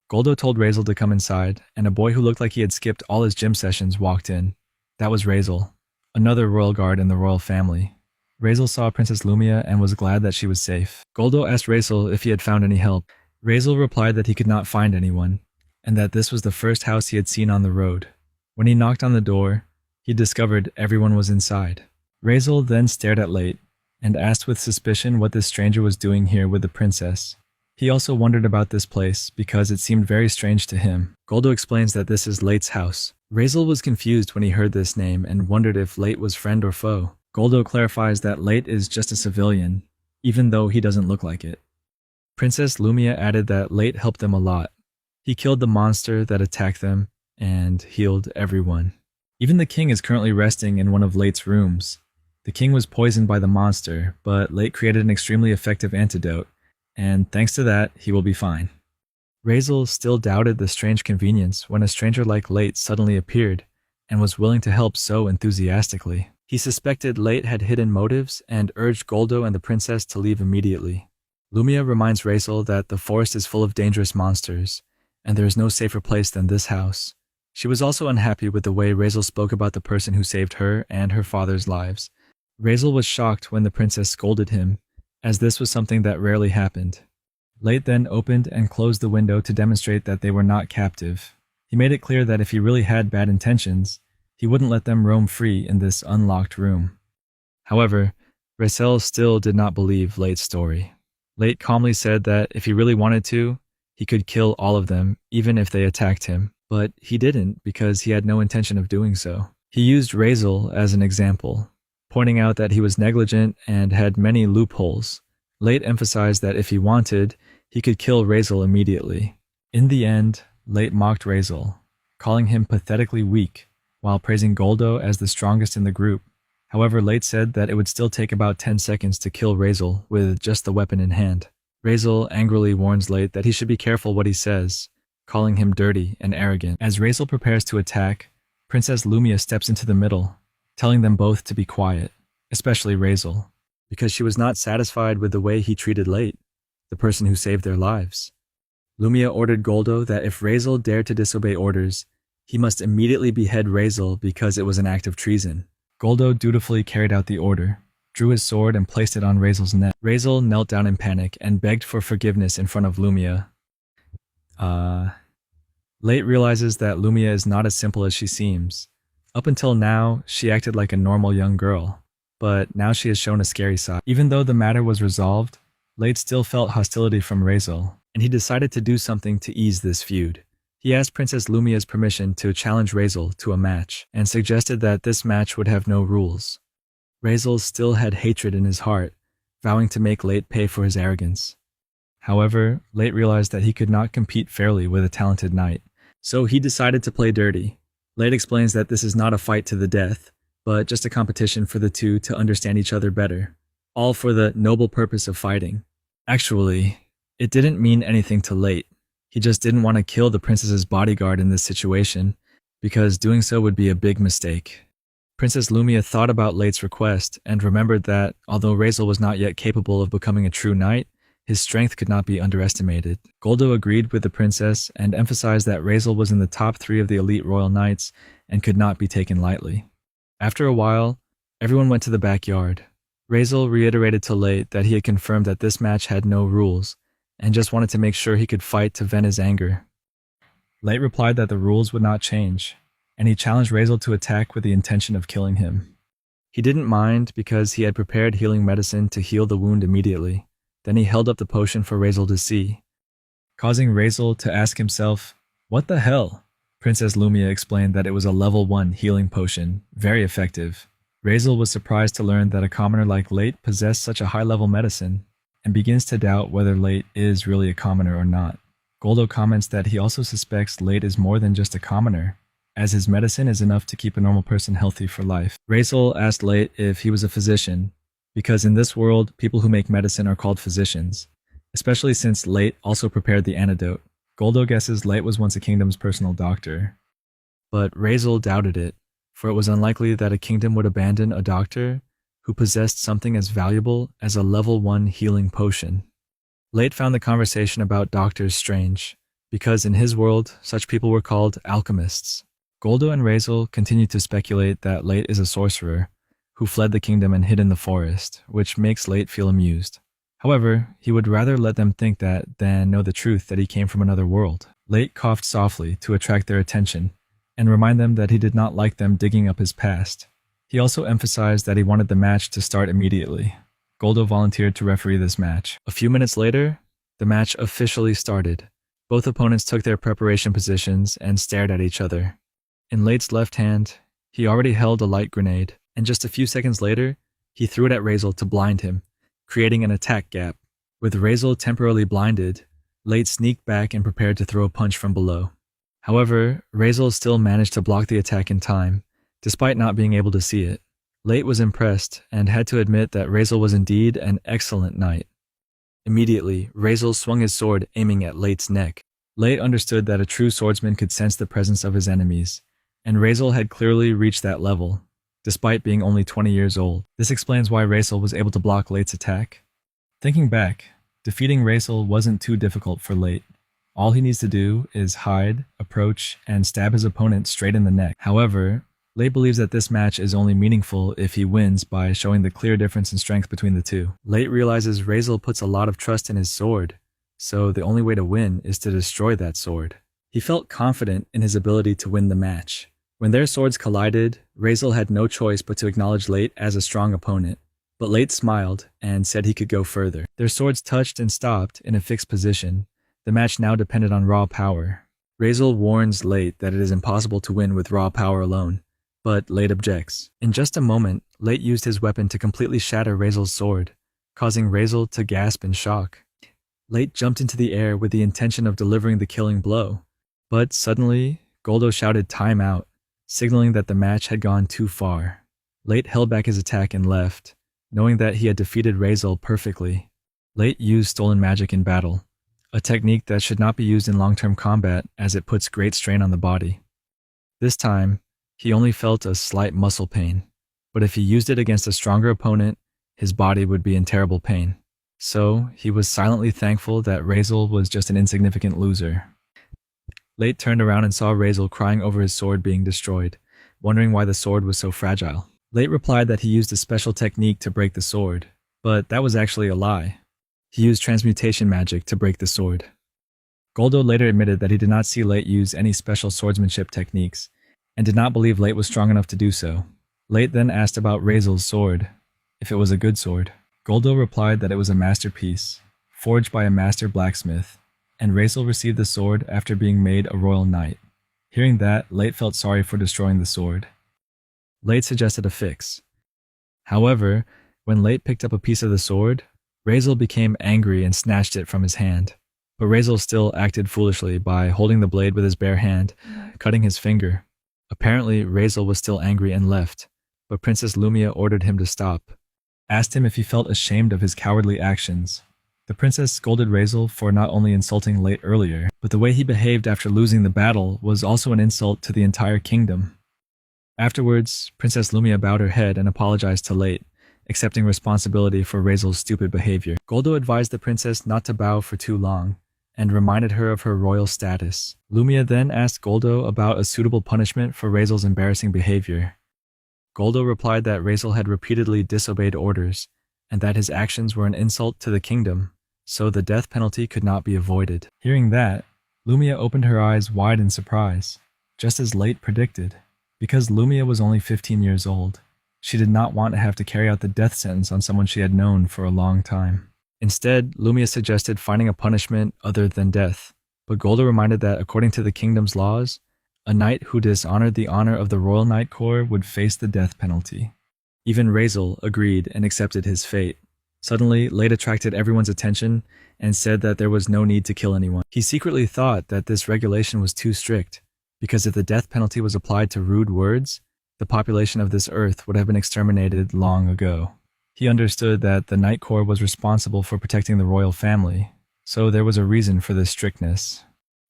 Goldo told Razel to come inside, and a boy who looked like he had skipped all his gym sessions walked in. That was Razel, another royal guard in the royal family. Razel saw Princess Lumia and was glad that she was safe. Goldo asked Razel if he had found any help. Razel replied that he could not find anyone, and that this was the first house he had seen on the road. When he knocked on the door, he discovered everyone was inside. Razel then stared at Late and asked with suspicion what this stranger was doing here with the princess. He also wondered about this place because it seemed very strange to him. Goldo explains that this is Late's house. Razel was confused when he heard this name and wondered if Late was friend or foe. Goldo clarifies that Late is just a civilian, even though he doesn't look like it. Princess Lumia added that Late helped them a lot. He killed the monster that attacked them and healed everyone. Even the king is currently resting in one of Late's rooms. The king was poisoned by the monster, but Late created an extremely effective antidote, and thanks to that, he will be fine. Razel still doubted the strange convenience when a stranger like Late suddenly appeared and was willing to help so enthusiastically. He suspected Late had hidden motives and urged Goldo and the princess to leave immediately. Lumia reminds Razel that the forest is full of dangerous monsters, and there is no safer place than this house. She was also unhappy with the way Razel spoke about the person who saved her and her father's lives. Razel was shocked when the princess scolded him, as this was something that rarely happened. Late then opened and closed the window to demonstrate that they were not captive. He made it clear that if he really had bad intentions, he wouldn't let them roam free in this unlocked room. However, Razel still did not believe Late's story. Late calmly said that if he really wanted to, he could kill all of them, even if they attacked him. But he didn't because he had no intention of doing so. He used Razel as an example, pointing out that he was negligent and had many loopholes. Late emphasized that if he wanted, he could kill Razel immediately. In the end, Late mocked Razel, calling him pathetically weak, while praising Goldo as the strongest in the group. However, Late said that it would still take about 10 seconds to kill Razel with just the weapon in hand. Razel angrily warns Late that he should be careful what he says, calling him dirty and arrogant. As Razel prepares to attack, Princess Lumia steps into the middle, telling them both to be quiet, especially Razel, because she was not satisfied with the way he treated Late, the person who saved their lives. Lumia ordered Goldo that if Razel dared to disobey orders, he must immediately behead Razel because it was an act of treason. Goldo dutifully carried out the order, drew his sword and placed it on Razel's neck. Razel knelt down in panic and begged for forgiveness in front of Lumia. Late realizes that Lumia is not as simple as she seems. Up until now, she acted like a normal young girl, but now she has shown a scary side. Even though the matter was resolved, Late still felt hostility from Razel, and he decided to do something to ease this feud. He asked Princess Lumia's permission to challenge Razel to a match, and suggested that this match would have no rules. Razel still had hatred in his heart, vowing to make Late pay for his arrogance. However, Late realized that he could not compete fairly with a talented knight, so he decided to play dirty. Late explains that this is not a fight to the death, but just a competition for the two to understand each other better, all for the noble purpose of fighting. Actually, it didn't mean anything to Late. He just didn't want to kill the princess's bodyguard in this situation, because doing so would be a big mistake. Princess Lumia thought about Late's request and remembered that, although Razel was not yet capable of becoming a true knight, his strength could not be underestimated. Goldo agreed with the princess and emphasized that Razel was in the top 3 of the elite royal knights and could not be taken lightly. After a while, everyone went to the backyard. Razel reiterated to Late that he had confirmed that this match had no rules, and just wanted to make sure he could fight to vent his anger. Late replied that the rules would not change, and he challenged Razel to attack with the intention of killing him. He didn't mind because he had prepared healing medicine to heal the wound immediately. Then he held up the potion for Razel to see, causing Razel to ask himself, "What the hell?" Princess Lumia explained that it was a level 1 healing potion, very effective. Razel was surprised to learn that a commoner like Late possessed such a high-level medicine, and begins to doubt whether Late is really a commoner or not. Goldo comments that he also suspects Late is more than just a commoner, as his medicine is enough to keep a normal person healthy for life. Razel asked Late if he was a physician, because in this world, people who make medicine are called physicians, especially since Late also prepared the antidote. Goldo guesses Late was once a kingdom's personal doctor. But Razel doubted it, for it was unlikely that a kingdom would abandon a doctor who possessed something as valuable as a level 1 healing potion. Late found the conversation about doctors strange, because in his world, such people were called alchemists. Goldo and Razel continued to speculate that Late is a sorcerer, who fled the kingdom and hid in the forest, which makes Late feel amused. However, he would rather let them think that than know the truth that he came from another world. Late coughed softly to attract their attention, and remind them that he did not like them digging up his past. He also emphasized that he wanted the match to start immediately. Goldo volunteered to referee this match. A few minutes later, the match officially started. Both opponents took their preparation positions and stared at each other. In Late's left hand, he already held a light grenade, and just a few seconds later, he threw it at Razel to blind him, creating an attack gap. With Razel temporarily blinded, Late sneaked back and prepared to throw a punch from below. However, Razel still managed to block the attack in time, despite not being able to see it. Late was impressed and had to admit that Razel was indeed an excellent knight. Immediately, Razel swung his sword aiming at Late's neck. Late understood that a true swordsman could sense the presence of his enemies, and Razel had clearly reached that level, despite being only 20 years old. This explains why Razel was able to block Late's attack. Thinking back, defeating Razel wasn't too difficult for Late. All he needs to do is hide, approach, and stab his opponent straight in the neck. However, Late believes that this match is only meaningful if he wins by showing the clear difference in strength between the two. Late realizes Razel puts a lot of trust in his sword, so the only way to win is to destroy that sword. He felt confident in his ability to win the match. When their swords collided, Razel had no choice but to acknowledge Late as a strong opponent, but Late smiled and said he could go further. Their swords touched and stopped in a fixed position. The match now depended on raw power. Razel warns Late that it is impossible to win with raw power alone, but Late objects. In just a moment, Late used his weapon to completely shatter Razel's sword, causing Razel to gasp in shock. Late jumped into the air with the intention of delivering the killing blow, but suddenly, Goldo shouted "time out," signaling that the match had gone too far. Late held back his attack and left, knowing that he had defeated Razel perfectly. Late used stolen magic in battle, a technique that should not be used in long-term combat as it puts great strain on the body. This time, he only felt a slight muscle pain, but if he used it against a stronger opponent, his body would be in terrible pain. So he was silently thankful that Razel was just an insignificant loser. Late turned around and saw Razel crying over his sword being destroyed, wondering why the sword was so fragile. Late replied that he used a special technique to break the sword, but that was actually a lie. He used transmutation magic to break the sword. Goldo later admitted that he did not see Late use any special swordsmanship techniques, and did not believe Late was strong enough to do so. Late then asked about Razel's sword, if it was a good sword. Goldo replied that it was a masterpiece, forged by a master blacksmith, and Razel received the sword after being made a royal knight. Hearing that, Late felt sorry for destroying the sword. Late suggested a fix. However, when Late picked up a piece of the sword, Razel became angry and snatched it from his hand. But Razel still acted foolishly by holding the blade with his bare hand, cutting his finger. Apparently, Razel was still angry and left, but Princess Lumia ordered him to stop, asked him if he felt ashamed of his cowardly actions. The princess scolded Razel for not only insulting Late earlier, but the way he behaved after losing the battle was also an insult to the entire kingdom. Afterwards, Princess Lumia bowed her head and apologized to Late, accepting responsibility for Razel's stupid behavior. Goldo advised the princess not to bow for too long, and reminded her of her royal status. Lumia then asked Goldo about a suitable punishment for Razel's embarrassing behavior. Goldo replied that Razel had repeatedly disobeyed orders, and that his actions were an insult to the kingdom, so the death penalty could not be avoided. Hearing that, Lumia opened her eyes wide in surprise, just as Late predicted. Because Lumia was only 15 years old, she did not want to have to carry out the death sentence on someone she had known for a long time. Instead, Lumia suggested finding a punishment other than death, but Goldo reminded that according to the kingdom's laws, a knight who dishonored the honor of the Royal Knight Corps would face the death penalty. Even Razel agreed and accepted his fate. Suddenly, Late attracted everyone's attention and said that there was no need to kill anyone. He secretly thought that this regulation was too strict, because if the death penalty was applied to rude words, the population of this earth would have been exterminated long ago. He understood that the Knight Corps was responsible for protecting the royal family, so there was a reason for this strictness.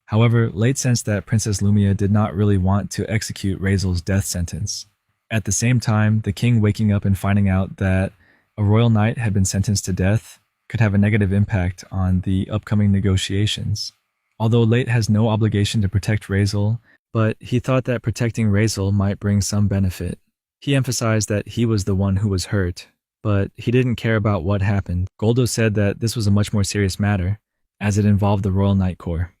However, Late sensed that Princess Lumia did not really want to execute Razel's death sentence. At the same time, the king waking up and finding out that a royal knight had been sentenced to death could have a negative impact on the upcoming negotiations. Although Late has no obligation to protect Razel, but he thought that protecting Razel might bring some benefit. He emphasized that he was the one who was hurt, but he didn't care about what happened. Goldo said that this was a much more serious matter, as it involved the Royal Knight Corps.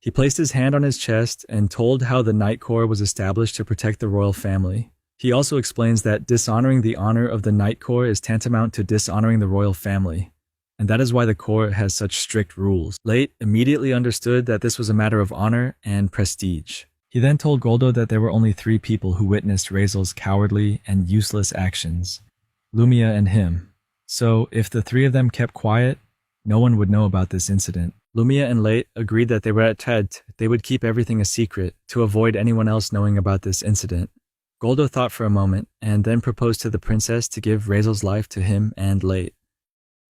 He placed his hand on his chest and told how the Knight Corps was established to protect the royal family. He also explains that dishonoring the honor of the Knight Corps is tantamount to dishonoring the royal family, and that is why the Corps has such strict rules. Late immediately understood that this was a matter of honor and prestige. He then told Goldo that there were only 3 people who witnessed Razel's cowardly and useless actions: Lumia and him. So, if the 3 of them kept quiet, no one would know about this incident. Lumia and Late agreed that they were at Tet, they would keep everything a secret to avoid anyone else knowing about this incident. Goldo thought for a moment, and then proposed to the princess to give Razel's life to him and Late.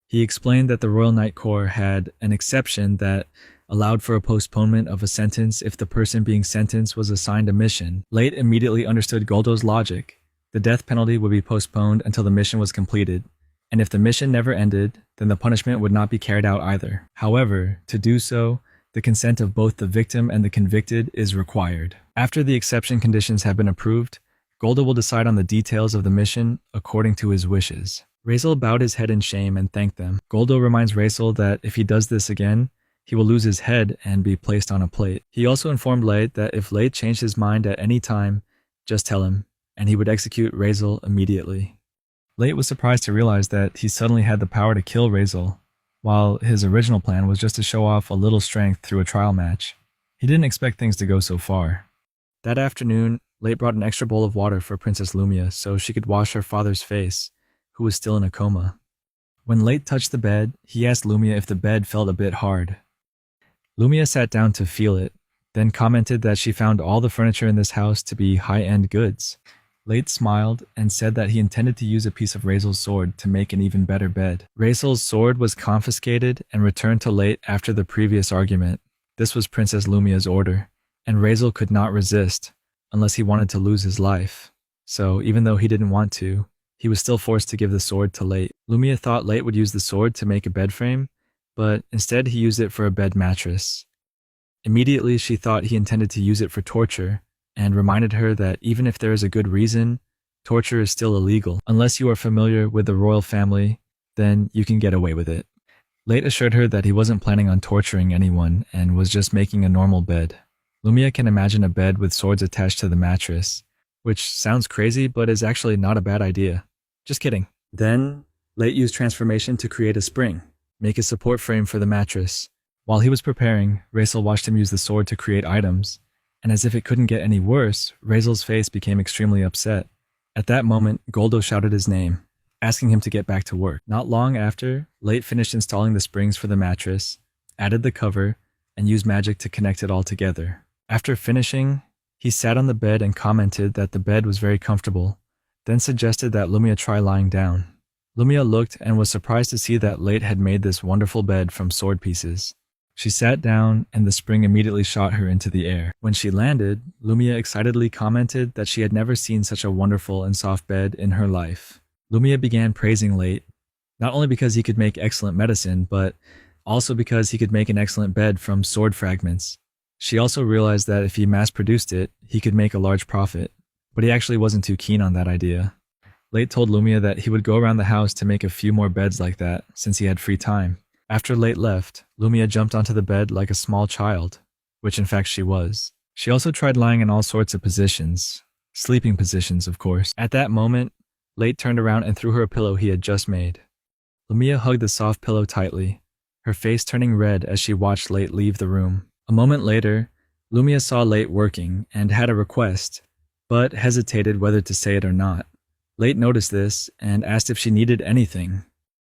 He explained that the Royal Knight Corps had an exception that allowed for a postponement of a sentence if the person being sentenced was assigned a mission. Late immediately understood Goldo's logic. The death penalty would be postponed until the mission was completed, and if the mission never ended, then the punishment would not be carried out either. However, to do so, the consent of both the victim and the convicted is required. After the exception conditions have been approved, Goldo will decide on the details of the mission according to his wishes. Razel bowed his head in shame and thanked them. Goldo reminds Razel that if he does this again, he will lose his head and be placed on a plate. He also informed Late that if Late changed his mind at any time, just tell him, and he would execute Razel immediately. Late was surprised to realize that he suddenly had the power to kill Razel, while his original plan was just to show off a little strength through a trial match. He didn't expect things to go so far. That afternoon, Late brought an extra bowl of water for Princess Lumia so she could wash her father's face, who was still in a coma. When Late touched the bed, he asked Lumia if the bed felt a bit hard. Lumia sat down to feel it, then commented that she found all the furniture in this house to be high-end goods. Late smiled and said that he intended to use a piece of Razel's sword to make an even better bed. Razel's sword was confiscated and returned to Late after the previous argument. This was Princess Lumia's order, and Razel could not resist unless he wanted to lose his life. So even though he didn't want to, he was still forced to give the sword to Late. Lumia thought Late would use the sword to make a bed frame, but instead he used it for a bed mattress. Immediately, she thought he intended to use it for torture, and reminded her that even if there is a good reason, torture is still illegal. Unless you are familiar with the royal family, then you can get away with it. Late assured her that he wasn't planning on torturing anyone and was just making a normal bed. Lumia can imagine a bed with swords attached to the mattress, which sounds crazy but is actually not a bad idea. Just kidding. Then, Late used transformation to create a spring, make a support frame for the mattress. While he was preparing, Raisel watched him use the sword to create items, and as if it couldn't get any worse, Raisel's face became extremely upset. At that moment, Goldo shouted his name, asking him to get back to work. Not long after, Late finished installing the springs for the mattress, added the cover, and used magic to connect it all together. After finishing, he sat on the bed and commented that the bed was very comfortable, then suggested that Lumia try lying down. Lumia looked and was surprised to see that Late had made this wonderful bed from sword pieces. She sat down and the spring immediately shot her into the air. When she landed, Lumia excitedly commented that she had never seen such a wonderful and soft bed in her life. Lumia began praising Late, not only because he could make excellent medicine, but also because he could make an excellent bed from sword fragments. She also realized that if he mass-produced it, he could make a large profit, but he actually wasn't too keen on that idea. Late told Lumia that he would go around the house to make a few more beds like that, since he had free time. After Late left, Lumia jumped onto the bed like a small child, which in fact she was. She also tried lying in all sorts of positions, sleeping positions of course. At that moment, Late turned around and threw her a pillow he had just made. Lumia hugged the soft pillow tightly, her face turning red as she watched Late leave the room. A moment later, Lumia saw Late working and had a request, but hesitated whether to say it or not. Late noticed this and asked if she needed anything.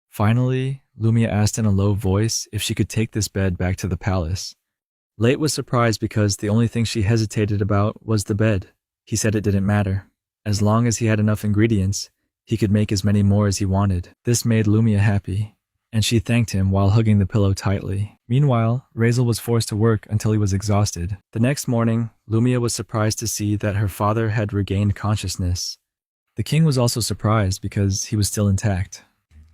Finally, Lumia asked in a low voice if she could take this bed back to the palace. Late was surprised because the only thing she hesitated about was the bed. He said it didn't matter. As long as he had enough ingredients, he could make as many more as he wanted. This made Lumia happy, and she thanked him while hugging the pillow tightly. Meanwhile, Raisel was forced to work until he was exhausted. The next morning, Lumia was surprised to see that her father had regained consciousness. The king was also surprised because he was still intact.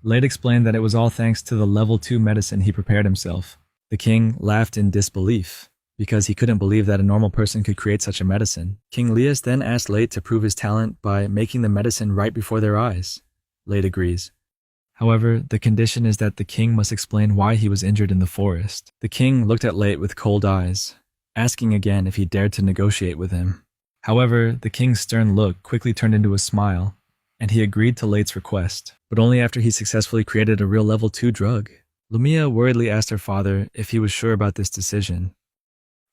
Late explained that it was all thanks to the level 2 medicine he prepared himself. The king laughed in disbelief, because he couldn't believe that a normal person could create such a medicine. King Lias then asked Late to prove his talent by making the medicine right before their eyes. Late agrees. However, the condition is that the king must explain why he was injured in the forest. The king looked at Late with cold eyes, asking again if he dared to negotiate with him. However, the king's stern look quickly turned into a smile, and he agreed to Late's request, but only after he successfully created a real level 2 drug. Lumia worriedly asked her father if he was sure about this decision.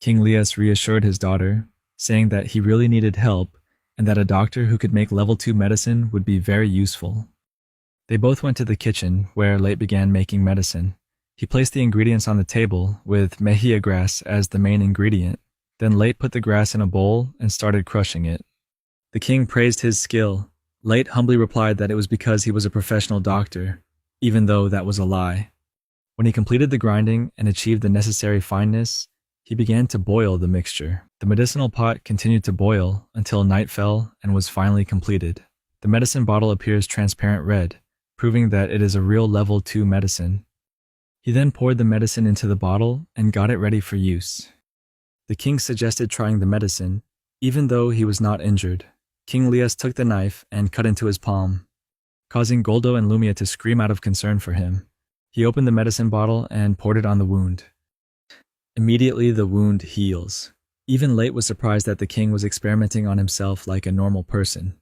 King Lias reassured his daughter, saying that he really needed help and that a doctor who could make level 2 medicine would be very useful. They both went to the kitchen, where Late began making medicine. He placed the ingredients on the table, with mejia grass as the main ingredient. Then Late put the grass in a bowl and started crushing it. The king praised his skill. Late humbly replied that it was because he was a professional doctor, even though that was a lie. When he completed the grinding and achieved the necessary fineness, he began to boil the mixture. The medicinal pot continued to boil until night fell and was finally completed. The medicine bottle appears transparent red, proving that it is a real level 2 medicine. He then poured the medicine into the bottle and got it ready for use. The king suggested trying the medicine, even though he was not injured. King Lias took the knife and cut into his palm, causing Goldo and Lumia to scream out of concern for him. He opened the medicine bottle and poured it on the wound. Immediately, the wound heals. Even Late was surprised that the king was experimenting on himself like a normal person.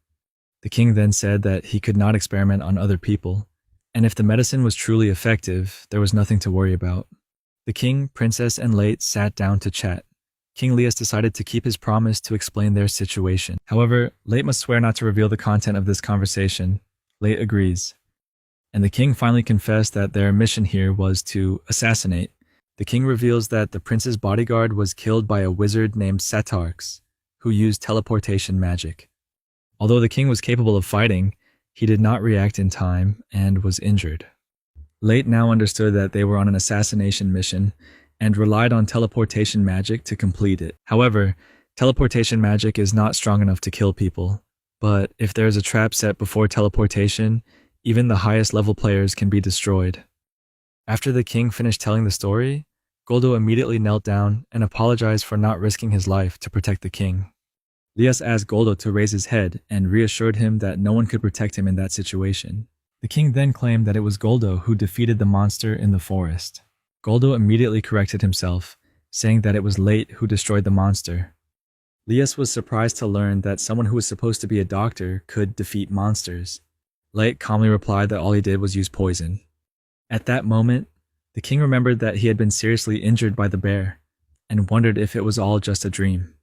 The king then said that he could not experiment on other people, and if the medicine was truly effective, there was nothing to worry about. The king, princess, and Late sat down to chat. King Lias decided to keep his promise to explain their situation. However, Late must swear not to reveal the content of this conversation. Late agrees. And the king finally confessed that their mission here was to assassinate. The king reveals that the prince's bodyguard was killed by a wizard named Satarx, who used teleportation magic. Although the king was capable of fighting, he did not react in time and was injured. Late now understood that they were on an assassination mission and relied on teleportation magic to complete it. However, teleportation magic is not strong enough to kill people, But if there is a trap set before teleportation, even the highest level players can be destroyed. After the king finished telling the story, Goldo immediately knelt down and apologized for not risking his life to protect the king. Lias asked Goldo to raise his head and reassured him that no one could protect him in that situation. The king then claimed that it was Goldo who defeated the monster in the forest. Goldo immediately corrected himself, saying that it was Late who destroyed the monster. Lias was surprised to learn that someone who was supposed to be a doctor could defeat monsters. Late calmly replied that all he did was use poison. At that moment, the king remembered that he had been seriously injured by the bear, and wondered if it was all just a dream.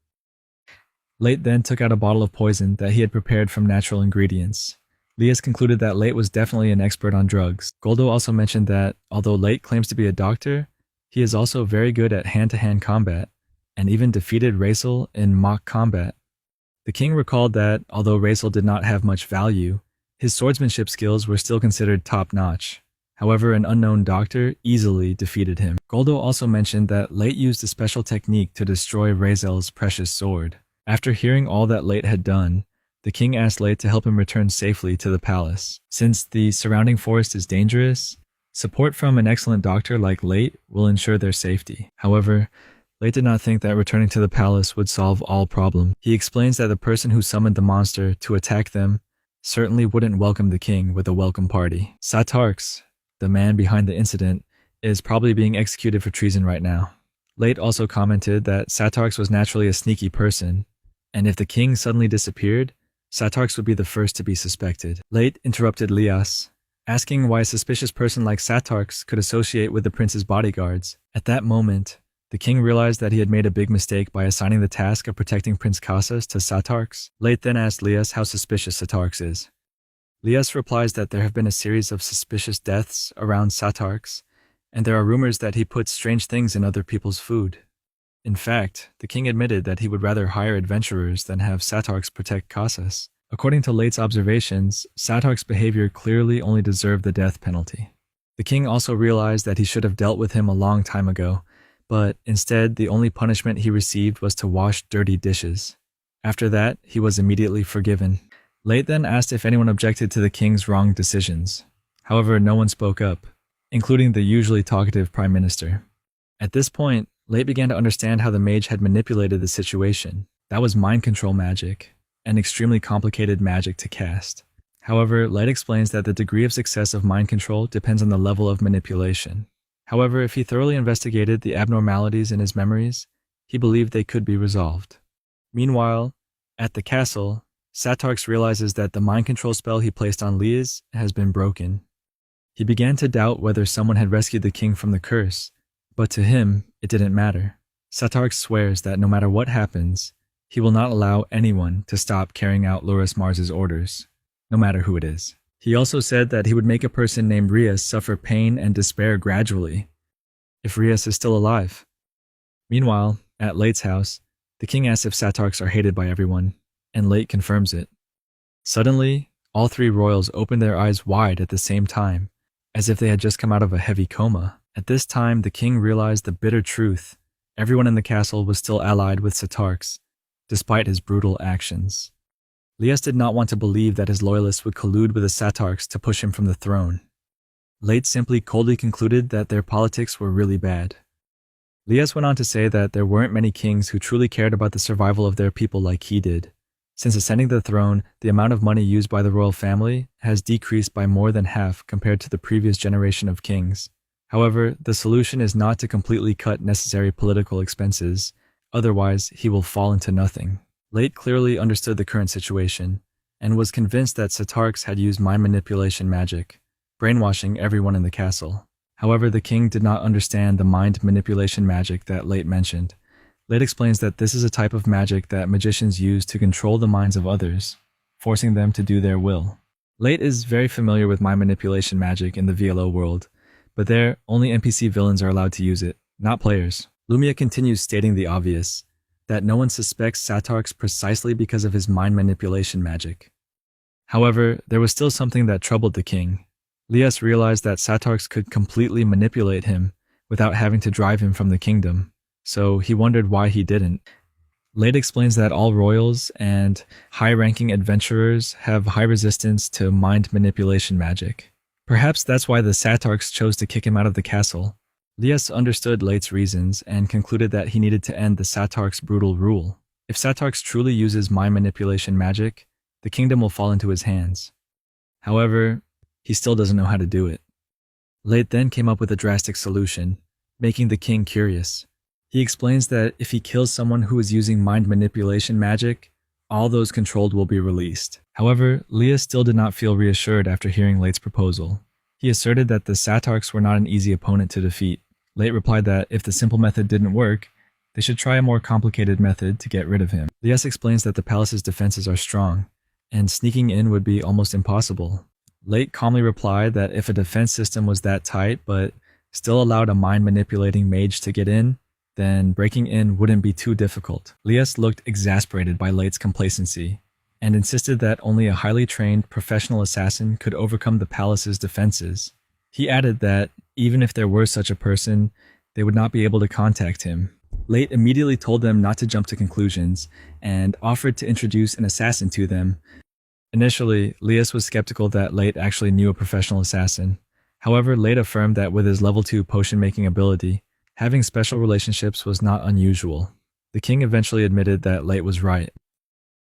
Late then took out a bottle of poison that he had prepared from natural ingredients. Lias concluded that Late was definitely an expert on drugs. Goldo also mentioned that, although Late claims to be a doctor, he is also very good at hand-to-hand combat, and even defeated Raisel in mock combat. The king recalled that, although Raisel did not have much value, his swordsmanship skills were still considered top-notch. However, an unknown doctor easily defeated him. Goldo also mentioned that Late used a special technique to destroy Raisel's precious sword. After hearing all that Late had done, the king asked Late to help him return safely to the palace. Since the surrounding forest is dangerous, support from an excellent doctor like Late will ensure their safety. However, Late did not think that returning to the palace would solve all problems. He explains that the person who summoned the monster to attack them certainly wouldn't welcome the king with a welcome party. Satarx, the man behind the incident, is probably being executed for treason right now. Late also commented that Satarx was naturally a sneaky person, and if the king suddenly disappeared, Satarx would be the first to be suspected. Late interrupted Lias, asking why a suspicious person like Satarx could associate with the prince's bodyguards. At that moment, the king realized that he had made a big mistake by assigning the task of protecting Prince Casas to Satarx. Late then asked Lias how suspicious Satarx is. Lias replies that there have been a series of suspicious deaths around Satarx, and there are rumors that he puts strange things in other people's food. In fact, the king admitted that he would rather hire adventurers than have Satarx protect Casas. According to Late's observations, Satarx's behavior clearly only deserved the death penalty. The king also realized that he should have dealt with him a long time ago, but instead the only punishment he received was to wash dirty dishes. After that, he was immediately forgiven. Late then asked if anyone objected to the king's wrong decisions. However, no one spoke up, including the usually talkative prime minister. At this point, Late began to understand how the mage had manipulated the situation. That was mind control magic, an extremely complicated magic to cast. However, Late explains that the degree of success of mind control depends on the level of manipulation. However, if he thoroughly investigated the abnormalities in his memories, he believed they could be resolved. Meanwhile, at the castle, Satarx realizes that the mind control spell he placed on Lias has been broken. He began to doubt whether someone had rescued the king from the curse, but to him, it didn't matter. Satarx swears that no matter what happens, he will not allow anyone to stop carrying out Loris Mars's orders, no matter who it is. He also said that he would make a person named Rias suffer pain and despair gradually, if Rias is still alive. Meanwhile, at Late's house, the king asks if Satarx are hated by everyone, and Late confirms it. Suddenly, all three royals opened their eyes wide at the same time, as if they had just come out of a heavy coma. At this time, the king realized the bitter truth. Everyone in the castle was still allied with Satarx, despite his brutal actions. Lias did not want to believe that his loyalists would collude with the Satarx to push him from the throne. Late simply coldly concluded that their politics were really bad. Lias went on to say that there weren't many kings who truly cared about the survival of their people like he did. Since ascending the throne, the amount of money used by the royal family has decreased by more than half compared to the previous generation of kings. However, the solution is not to completely cut necessary political expenses, otherwise he will fall into nothing. Late clearly understood the current situation, and was convinced that Satarx had used mind manipulation magic, brainwashing everyone in the castle. However, the king did not understand the mind manipulation magic that Late mentioned. Late explains that this is a type of magic that magicians use to control the minds of others, forcing them to do their will. Late is very familiar with mind manipulation magic in the VLO world, but there, only NPC villains are allowed to use it, not players. Lumia continues stating the obvious, that no one suspects Satarx precisely because of his mind manipulation magic. However, there was still something that troubled the king. Lias realized that Satarx could completely manipulate him without having to drive him from the kingdom, so he wondered why he didn't. Late explains that all royals and high-ranking adventurers have high resistance to mind manipulation magic. Perhaps that's why the Satarks chose to kick him out of the castle. Lias understood Late's reasons and concluded that he needed to end the Satarks' brutal rule. If Satarks truly uses mind manipulation magic, the kingdom will fall into his hands. However, he still doesn't know how to do it. Late then came up with a drastic solution, making the king curious. He explains that if he kills someone who is using mind manipulation magic, all those controlled will be released. However, Leah still did not feel reassured after hearing Late's proposal. He asserted that the Satarks were not an easy opponent to defeat. Late replied that if the simple method didn't work, they should try a more complicated method to get rid of him. Lias explains that the palace's defenses are strong, and sneaking in would be almost impossible. Late calmly replied that if a defense system was that tight but still allowed a mind-manipulating mage to get in, then breaking in wouldn't be too difficult. Lias looked exasperated by Late's complacency and insisted that only a highly trained professional assassin could overcome the palace's defenses. He added that even if there were such a person, they would not be able to contact him. Late immediately told them not to jump to conclusions and offered to introduce an assassin to them. Initially, Lias was skeptical that Late actually knew a professional assassin. However, Late affirmed that with his level 2 potion-making ability, having special relationships was not unusual. The king eventually admitted that Late was right.